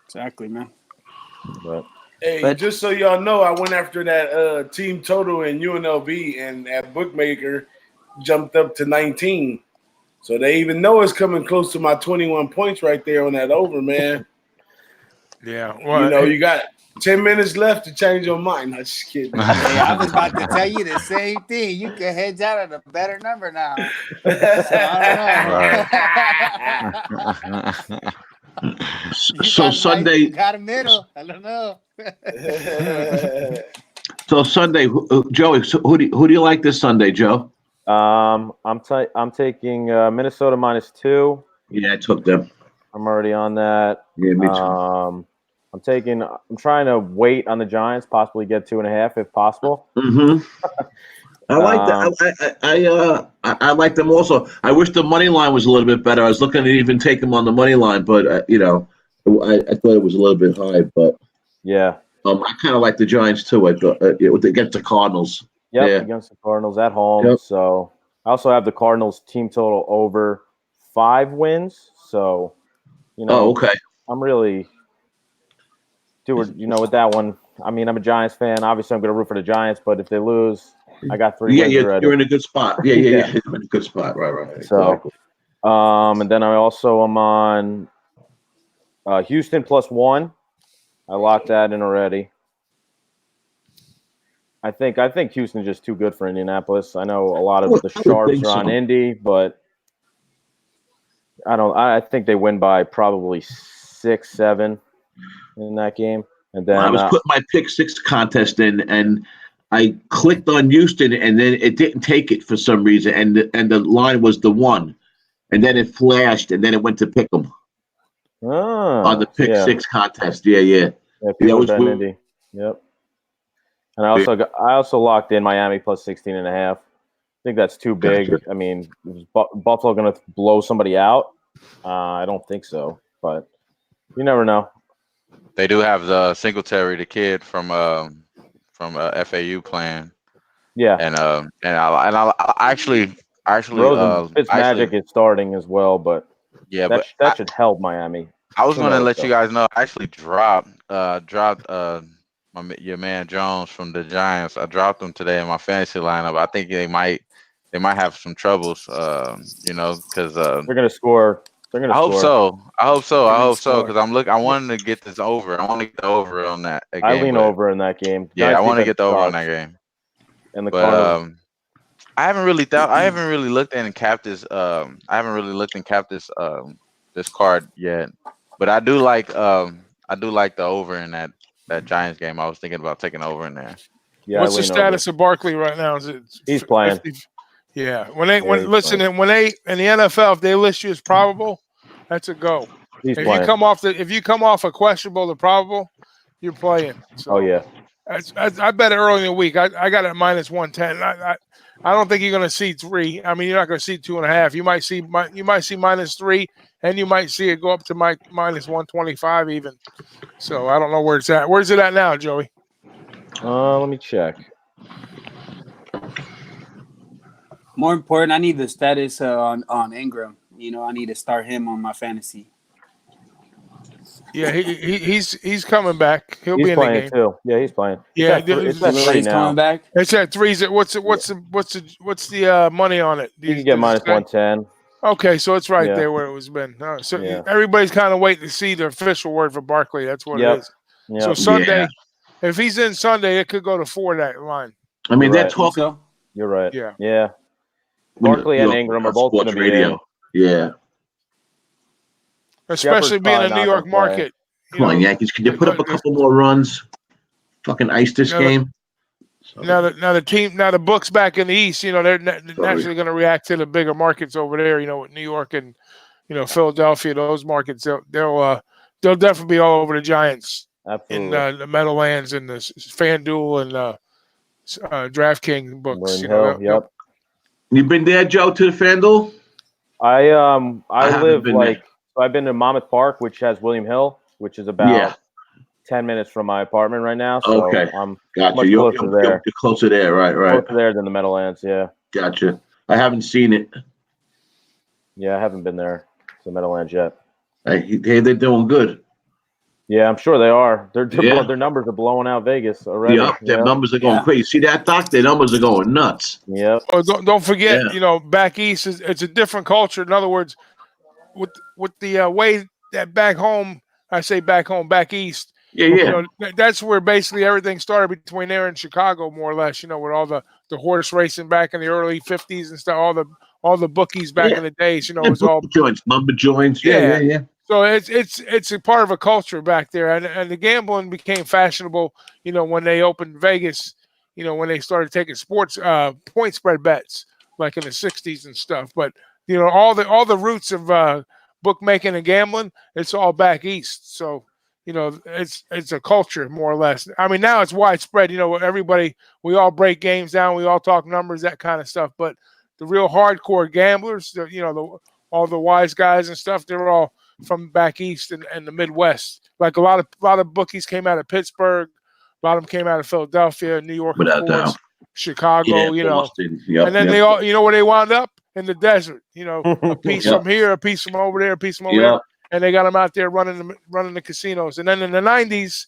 Exactly, man. But just so y'all know, I went after that team total in UNLV, and that bookmaker jumped up to 19. So they even know it's coming close to my 21 points right there on that over, man. Yeah. Well, you got 10 minutes left to change your mind. I'm just kidding. Hey, I was about to tell you the same thing. You can hedge out at a better number now. So I don't know. So Sunday, you got a middle. I don't know. So Sunday, Joey. So who do you like this Sunday, Joe? I'm taking Minnesota -2. Yeah, I took them. I'm already on that. Yeah, me too. I'm trying to wait on the Giants, possibly get 2.5 if possible. I like that. I like them also. I wish the money line was a little bit better. I was looking to even take them on the money line, but I thought it was a little bit high. But yeah, I kind of like the Giants too. I thought against the Cardinals. Yep, against the Cardinals at home. Yep. So I also have the Cardinals team total over 5 wins. So okay. I'm really with that one. I mean, I'm a Giants fan. Obviously, I'm going to root for the Giants, but if they lose, I got 3 wins already. You're in a good spot. Yeah. You're in a good spot. Right. So, and then I also am on Houston +1. I locked that in already. I think Houston's just too good for Indianapolis. I know a lot of the sharps are on Indy, but I think they win by probably 6-7 in that game. And then I was putting my pick 6 contest in, and I clicked on Houston, and then it didn't take it for some reason, and the line was the 1, and then it flashed, and then it went to pick them on the pick 6 contest. Yeah. That was Indy. Yep. And I also locked in Miami +16.5. I think that's too big. Gotcha. I mean, is Buffalo going to blow somebody out? I don't think so, but you never know. They do have the Singletary, the kid from FAU playing. Yeah, and I actually Fitzmagic is starting as well, but yeah, that should help Miami. I was going to let you guys know. I actually dropped your man Jones from the Giants. I dropped him today in my fantasy lineup. I think they might have some troubles, because they're going to score. I hope so. I hope so. Because I wanted to get this over. I want to get the over on that. I lean over in that game. Yeah, I want to get the over on that game. And the Cardinals. I haven't really looked and capped this. I haven't really looked and capped this this card yet. But I do like the over in that Giants game. I was thinking about taking over in there. Yeah, what's the status of Barkley right now? Is it he's playing? 50? Yeah. When they in the NFL, if they list you as probable, that's a go. He's playing. If you come off a questionable to probable, you're playing. So yeah. I bet early in the week. I got it at -110. I don't think you're going to see 3. I mean, you're not going to see 2.5. You might see -3, and you might see it go up to -125 even. So I don't know where it's at. Where's it at now, Joey? Let me check. More important, I need the status on Ingram. I need to start him on my fantasy. Yeah, he's coming back. He's be in the game too. Yeah, he's playing. Yeah, it's at 3 now. Coming back. It's at 3. What's the money on it? You can get -110. Okay, so it's right there where it was been. Everybody's kind of waiting to see the official word for Barkley. That's what it is. Yep. So Sunday, if he's in Sunday, it could go to 4 that line. I mean, they're right. talking. So You're right. Yeah. Yeah. Barkley and Ingram are both going to be in. Yeah. Especially Shepard's being probably a New not York gonna play. market. Come on, Yankees. Can you put up a couple more runs? Fucking ice this game. Now the books back in the East, they're naturally going to react to the bigger markets over there. With New York and Philadelphia, those markets, they'll definitely be all over the Giants. Absolutely. In the Meadowlands and the FanDuel and DraftKings books. William Hill, yep. You been there, Joe, to the FanDuel? I live there. So I've been to Monmouth Park, which has William Hill, which is about 10 minutes from my apartment right now. So okay. I'm Gotcha. much closer there. You're closer there, right. Closer there than the Meadowlands, yeah. Gotcha. I haven't seen it. Yeah, I haven't been there to the Meadowlands yet. Hey, they're doing good. Yeah, I'm sure they are. Their numbers are blowing out Vegas already. Yep, their numbers are going crazy. See that, Doc? Their numbers are going nuts. Yep. Oh, don't forget, back east it's a different culture. In other words, with the way that back home, I say back home, back east. Yeah. That's where basically everything started between there and Chicago, more or less. With all the horse racing back in the early '50s and stuff. All the bookies back in the days. It was all joints, lumber joints. Yeah. So it's a part of a culture back there, and the gambling became fashionable. When they opened Vegas, when they started taking sports point spread bets, like in the '60s and stuff. But all the roots of bookmaking and gambling, it's all back east. So it's a culture more or less. I mean, now it's widespread. Everybody, we all break games down, we all talk numbers, that kind of stuff. But the real hardcore gamblers, all the wise guys and stuff, they're all from back east and the Midwest. Like a lot of bookies came out of Pittsburgh, a lot of them came out of Philadelphia, New York, without of course, doubt. Chicago, Boston. Yep, and then they all, where they wound up in the desert. A piece from here, a piece from over there, a piece from over there, and they got them out there running the casinos. And then in the '90s,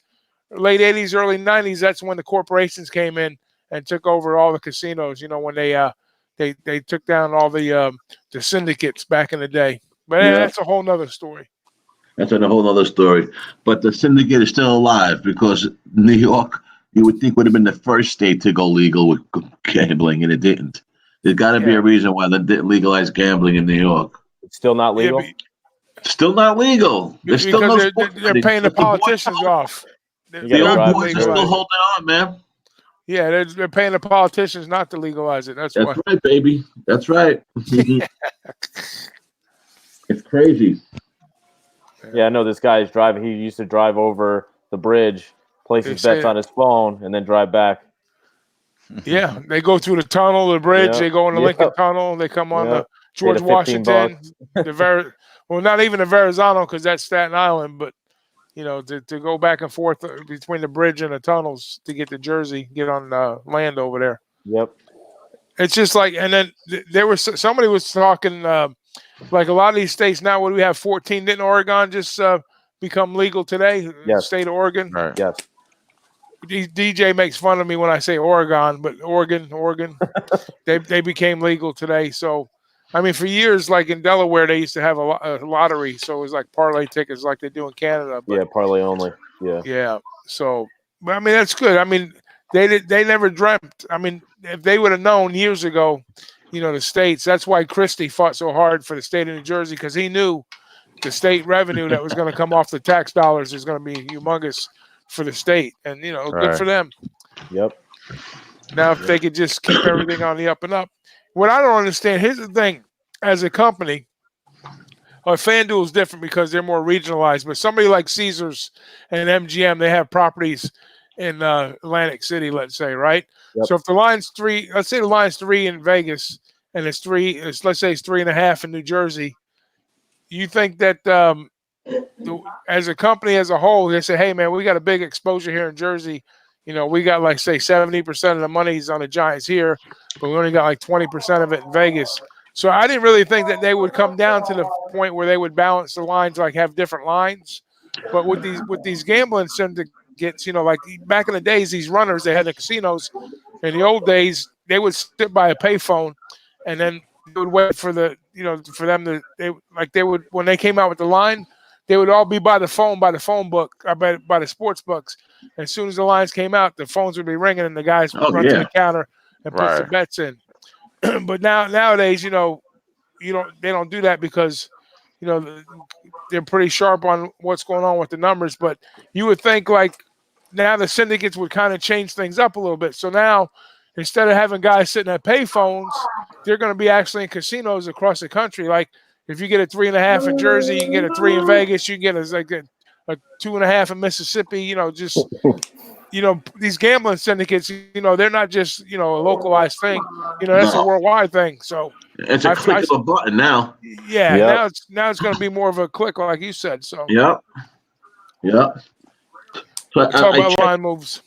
late '80s, early '90s, that's when the corporations came in and took over all the casinos. When they took down all the syndicates back in the day. But that's a whole nother story. That's a whole other story. But the syndicate is still alive because New York, you would think, would have been the first state to go legal with gambling, and it didn't. There's got to be a reason why they didn't legalize gambling in New York. It's still not legal? Still not legal. There's still no they're paying the politicians off. The old boys are still holding on, man. Yeah, they're paying the politicians not to legalize it. That's why. Right, baby. That's right. It's crazy. Yeah, I know this guy is driving. He used to drive over the bridge, place his bets on his phone, and then drive back. Yeah, they go through the tunnel, the bridge. They go in the Lincoln Tunnel. They come on the George Washington. Not even the Verrazano because that's Staten Island, but to go back and forth between the bridge and the tunnels to get to Jersey, get on land over there. Yep. It's just like, and then somebody was talking. Like a lot of these states now, what do we have? 14. Didn't Oregon just become legal today? Yes. State of Oregon. Right. Yes. DJ makes fun of me when I say Oregon, but Oregon, they became legal today. So, I mean, for years, like in Delaware, they used to have a lottery, so it was like parlay tickets, like they do in Canada. But, parlay only. Yeah. Yeah. So, but I mean, that's good. I mean, they never dreamt. I mean, if they would have known years ago. The states. That's why Christie fought so hard for the state of New Jersey, because he knew the state revenue that was going to come off the tax dollars is going to be humongous for the state. And, good for them. Yep. Now, if they could just keep everything on the up and up. What I don't understand, here's the thing. As a company, FanDuel is different because they're more regionalized. But somebody like Caesars and MGM, they have properties in Atlantic City, let's say, right? Yep. So if the line's 3, let's say the line's 3 in Vegas, and let's say it's 3.5 in New Jersey, you think that as a company as a whole, they say, hey man, we got a big exposure here in Jersey. We got like say 70% of the money's on the Giants here, but we only got like 20% of it in Vegas. So I didn't really think that they would come down to the point where they would balance the lines, like have different lines. But with these gambling syndicates, like back in the days, these runners, they had the casinos. In the old days, they would sit by a payphone, and then they would wait for for them to, when they came out with the line, they would all be by the phone book, by the sports books. As soon as the lines came out, the phones would be ringing, and the guys run to the counter and put the bets in. But nowadays, they don't do that because, they're pretty sharp on what's going on with the numbers. But you would think like now the syndicates would kind of change things up a little bit. So now instead of having guys sitting at pay phones, they're going to be actually in casinos across the country. Like if you get a 3.5 in Jersey, you can get a 3 in Vegas, you can get a 2.5 in Mississippi. These gambling syndicates, they're not just a localized thing. That's a worldwide thing. So it's a click of a button now. Yeah, yep. now it's going to be more of a click, like you said. So yep. So talk about line moves.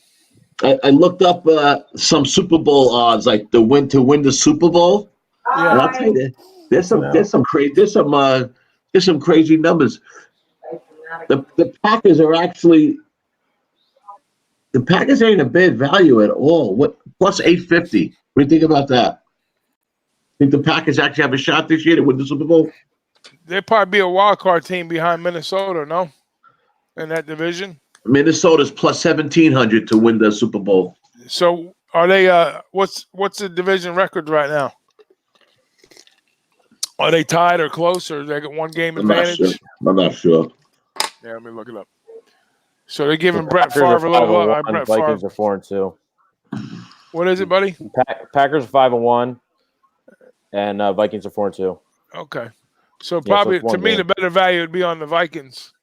I looked up some Super Bowl odds, like to win the Super Bowl. Yeah, and I'll tell you, there's some crazy numbers. The Packers are actually. The Packers ain't a bad value at all. What plus 850? What do you think about that? Think the Packers actually have a shot this year to win the Super Bowl? They'd probably be a wild card team behind Minnesota, no? In that division. Minnesota's plus 1,700 to win the Super Bowl. So are they? What's the division record right now? Are they tied or close, or they got one game advantage? I'm not sure. Yeah, let me look it up. So they're giving Brett Favre a little love. Vikings are 4-2. What is it, buddy? Packers are 5-1, and Vikings are 4-2. Okay, so probably to me the better value would be on the Vikings.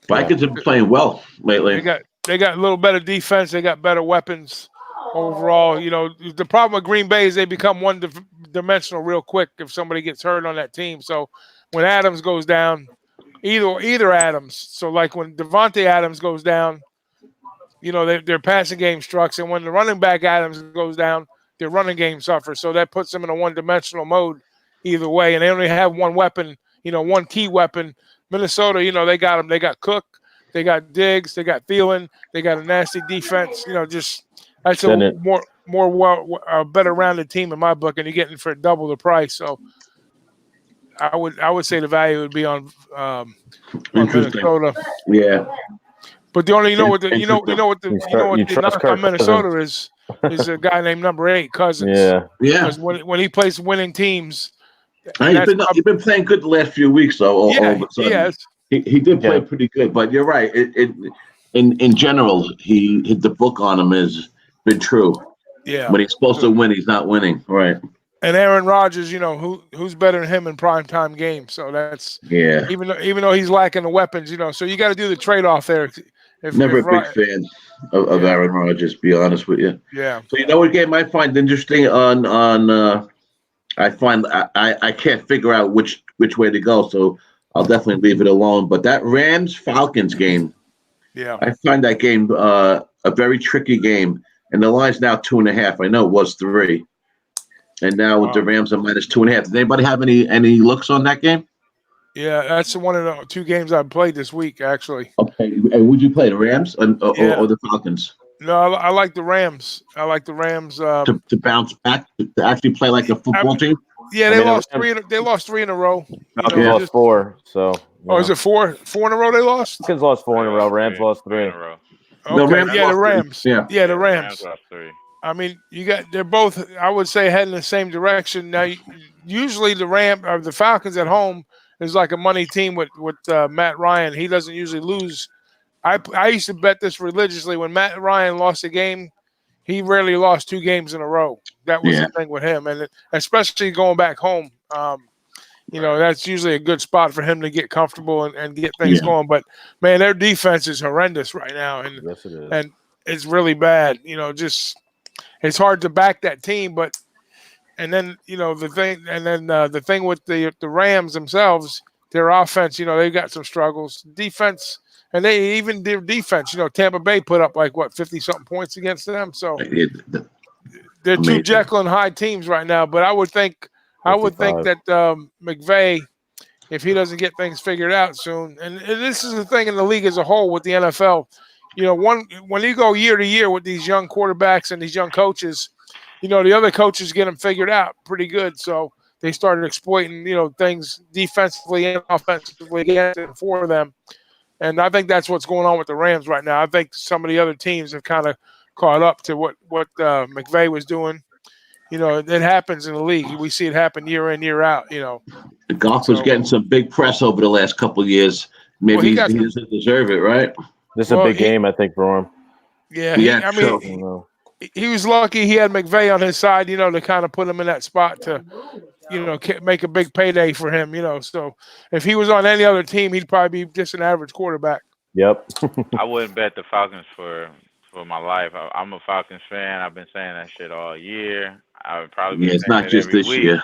Vikings have been playing well lately. They got a little better defense. They got better weapons overall. The problem with Green Bay is they become one-dimensional real quick if somebody gets hurt on that team. So when Adams goes down. Either Adams. So like when Devontae Adams goes down, their passing game strucks, and when the running back Adams goes down, their running game suffers. So that puts them in a one-dimensional mode either way, and they only have one weapon, one key weapon. Minnesota, they got them. They got Cook, they got Diggs, they got Thielen, they got a nasty defense. That's a better rounded team in my book, and you're getting for double the price. So. I would say the value would be on Minnesota. Yeah. But the only what the knock on Minnesota is a guy named number 8, Cousins. Yeah. Because when he plays winning teams, he's been playing good the last few weeks though. All of a sudden. He did play pretty good, but you're right. In general, the book on him has been true. Yeah. When he's supposed to win, he's not winning. Right. And Aaron Rodgers, who's better than him in primetime games? So that's Even though he's lacking the weapons, so you got to do the trade off there. Never a big fan of Aaron Rodgers, be honest with you. Yeah. So what game I find interesting on I find I can't figure out which way to go, so I'll definitely leave it alone. But that Rams-Falcons game, I find that game a very tricky game, and the line's now 2.5. I know it was 3. And now with the Rams are minus 2.5. Does anybody have any looks on that game? Yeah, that's one of the 2 games I've played this week, actually. Okay, and would you play the Rams or the Falcons? No, I like the Rams. I like the Rams to bounce back, to actually play like a football team. Yeah, they lost 3. They lost 3 in a row. Falcons lost 4. So. Is it 4? 4 in a row they lost? Falcons lost 4 in a row. Rams lost 3 in a row. Okay. The Rams. Yeah, the Rams. Rams lost 3. I mean, they're both, I would say, heading in the same direction. Now, usually the Falcons at home is like a money team with Matt Ryan. He doesn't usually lose. I used to bet this religiously. When Matt Ryan lost a game, he rarely lost 2 games in a row. That was the thing with him, and especially going back home. That's usually a good spot for him to get comfortable and get things going. But man, their defense is horrendous right now, and yes, it is. And it's really bad. It's hard to back that team, but the thing with the Rams themselves, their offense, they've got some struggles. Defense, and their defense, Tampa Bay put up 50-something points against them. So they're 2 Jekyll and Hyde teams right now. But I would think that McVay, if he doesn't get things figured out soon, and this is the thing in the league as a whole with the NFL. When you go year to year with these young quarterbacks and these young coaches, the other coaches get them figured out pretty good. So they started exploiting, things defensively and offensively against and for them. And I think that's what's going on with the Rams right now. I think some of the other teams have kind of caught up to what McVay was doing. You know, it happens in the league. We see it happen year in, year out. You know, The golf was getting some big press over the last couple of years. Maybe he doesn't deserve it, right? This is a big game, I think, for him. Yeah, he was lucky he had McVay on his side, you know, to kind of put him in that spot to, you know, make a big payday for him, you know. So if he was on any other team, he'd probably be just an average quarterback. Yep. I wouldn't bet the Falcons for my life. I'm a Falcons fan. I've been saying that shit all year. I've probably been it's not just every this week. year.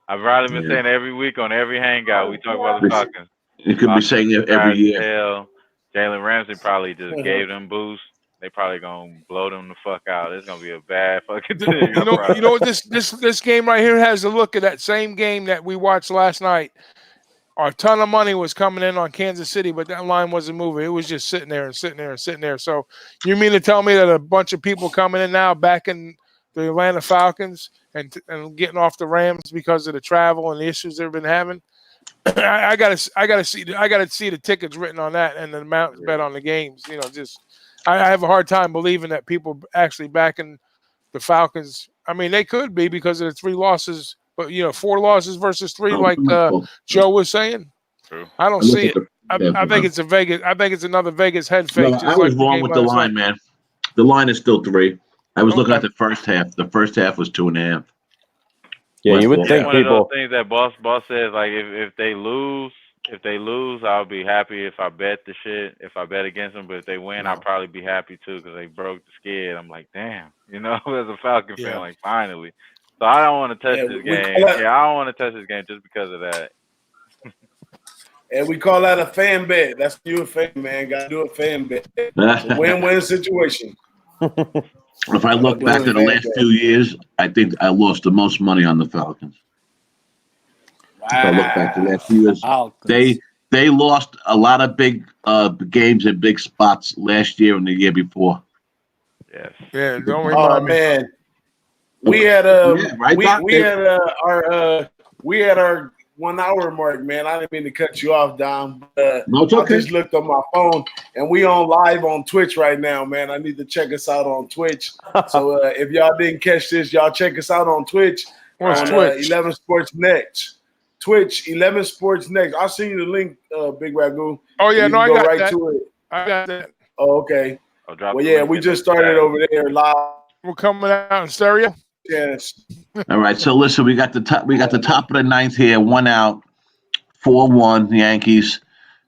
I've probably been saying every week on every hangout we talk about the Falcons. You could be saying it every year. Jalen Ramsey probably just gave them boost. They probably gonna blow them the fuck out. It's gonna be a bad fucking thing. You know what this game right here has a look at that same game that we watched last night. A ton of money was coming in on Kansas City, but that line wasn't moving. It was just sitting there and sitting there and sitting there. So you mean to tell me that a bunch of people coming in now back in the Atlanta Falcons and getting off the Rams because of the travel and the issues they've been having? I gotta see the tickets written on that and the amount bet on the games. You know, just I have a hard time believing that people actually backing the Falcons. I mean, they could be because of the 3 losses. But, you know, 4 losses versus 3, like Joe was saying. True. I don't see it. I think it's a Vegas. I think it's another Vegas head fake. No, I was wrong with the line, man. The line is still 3. I was looking at the first half. The first half was 2.5. Yeah, you would think one people. Of those things that boss says, like if they lose, I'll be happy if I bet the shit. If I bet against them, but if they win, I'll probably be happy too because they broke the skid. I'm like, damn, you know, as a Falcon fan, like finally. So I don't want to touch this game. I don't want to touch this game just because of that. And we call that a fan bet. That's you a fan, man. Got to do a fan bet. It's a win-win situation. If I look back at the last few years, I think I lost the most money on the Falcons. Wow. If I look back to the last few years, they lost a lot of big games and big spots last year and the year before. Yes. Yeah. Don't remind me. Man. We had our 1 hour mark, man. I didn't mean to cut you off, Dom. But, no, it's okay. I just looked on my phone, and we on live on Twitch right now, man. I need to check us out on Twitch. So if y'all didn't catch this, y'all check us out on Twitch. Where's on Twitch? 11 Sports Next. Twitch 11 Sports Next. I'll send you the link, Big Ragoo. Oh yeah, no, I got right that. to it. I got that. Oh, okay. Well, yeah, we just started over there live. We're coming out in stereo. Yes. All right. So listen, we got the top of the 9th here. 1 out, 4-1. The Yankees.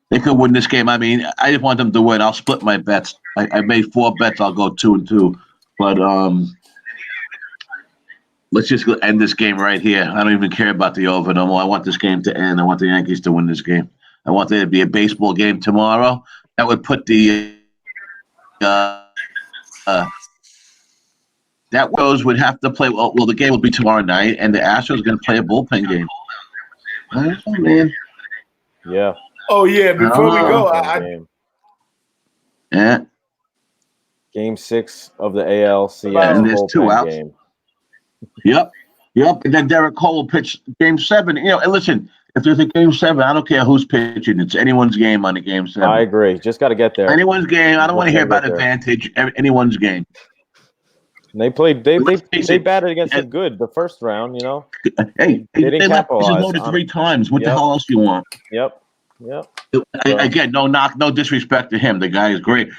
They could win this game. I mean, I just want them to win. I'll split my bets. I made 4 bets. I'll go 2-2. But let's just end this game right here. I don't even care about the over no more. I want this game to end. I want the Yankees to win this game. I want there to be a baseball game tomorrow. That would put the that Rose would have to play. Well, the game will be tomorrow night, and the Astros are going to play a bullpen game. Oh, man. Yeah. Oh, yeah. Before we go, yeah. Game 6 of the ALCS and there's 2 outs. Game. Yep. And then Derek Cole will pitch Game 7. You know, and listen, if there's a Game 7, I don't care who's pitching. It's anyone's game on a Game 7. I agree. Just got to get there. Anyone's game. I don't want to hear about advantage. Anyone's game. And they played. They batted against the good the first round. You know. Hey, they didn't capitalize. Loaded 3 times. What the hell else do you want? Yep. Again, no knock, no disrespect to him. The guy is great.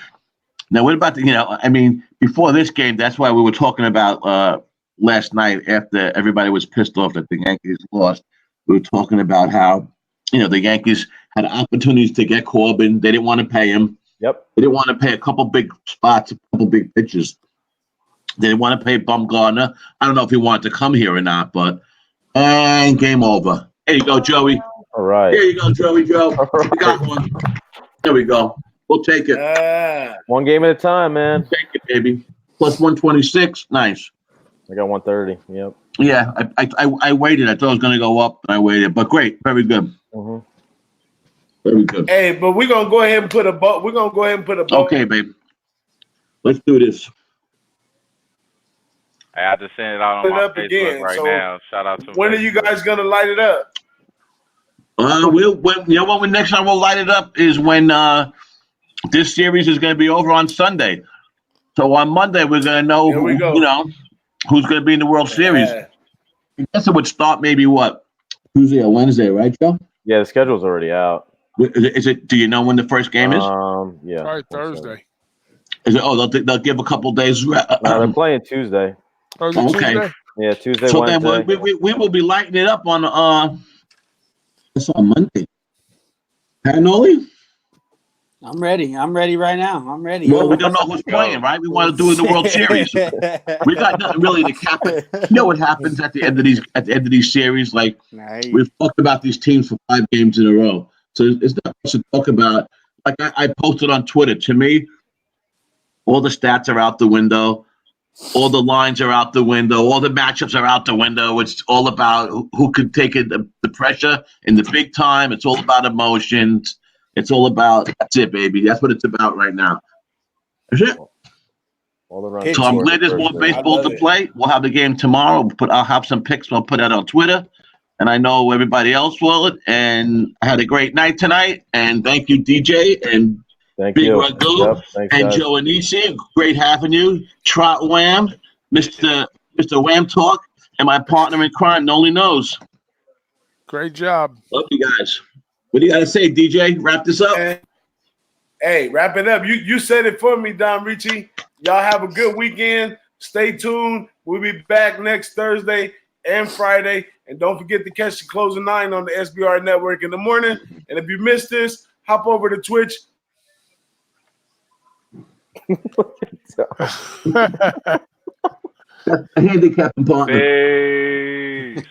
Now, what about I mean, before this game, that's why we were talking about last night after everybody was pissed off that the Yankees lost. We were talking about how the Yankees had opportunities to get Corbin. They didn't want to pay him. Yep. They didn't want to pay a couple big spots, a couple big pitches. They didn't want to pay Bumgarner. I don't know if he wanted to come here or not, but game over. There you go, Joey. All right. Here you go, Joey. Joe. Right. We got one. There we go. We'll take it. One game at a time, man. We'll take it, baby. Plus 126. Nice. I got 130. Yep. Yeah, I waited. I thought it was going to go up, and I waited. But great. Very good. Mm-hmm. Very good. Hey, but we're going to go ahead and put a vote. We're going to go ahead and put a vote. Okay, babe. Let's do this. I have to send it out on my Facebook right now. Shout out to when are you guys going to light it up? Next time we'll light it up is when This series is going to be over on Sunday. So on Monday, we're going to know Here we go. Who's going to be in the World Series. Yeah. I guess it would start maybe Tuesday or Wednesday, right, Joe? Yeah, the schedule's already out. Is it? Do you know when the first game is? Yeah, Probably Thursday. Is it? Oh, they'll give a couple days. They're playing Tuesday. Oh, is it Okay. Tuesday? Yeah, Tuesday, So Wednesday. then we will be lighting it up on it's on Monday. Hanoli? I'm ready. I'm ready right now. I'm ready. Well, we don't know who's playing, right? We want to do it in the World Series. We got nothing really to cap it. You know what happens at the end of these series? Like we've talked about these teams for 5 games in a row. So it's not much to talk about. Like I posted on Twitter. To me, all the stats are out the window. All the lines are out the window. All the matchups are out the window. It's all about who could take the pressure in the big time. It's all about emotions. It's all about that's it, baby. That's what it's about right now. That's it. All the runs So I'm scored glad there's in the more first inning. baseball to play. We'll have the game tomorrow. I'll have some picks. I'll put that on Twitter. And I know everybody else will. And I had a great night tonight. And thank you, DJ and Thank Big you. Ragoo Yep, thanks, and guys. Joe Anisi. Great having you. Trot Wham, Mr. Wham Talk, and my partner in crime, Noli Knows. Great job. Love you guys. What do you got to say, DJ? Wrap this up. Hey, wrap it up. You said it for me, Don Ricci. Y'all have a good weekend. Stay tuned. We'll be back next Thursday and Friday. And don't forget to catch the closing 9 on the SBR Network in the morning. And if you missed this, hop over to Twitch. Handicapping partner. Hey.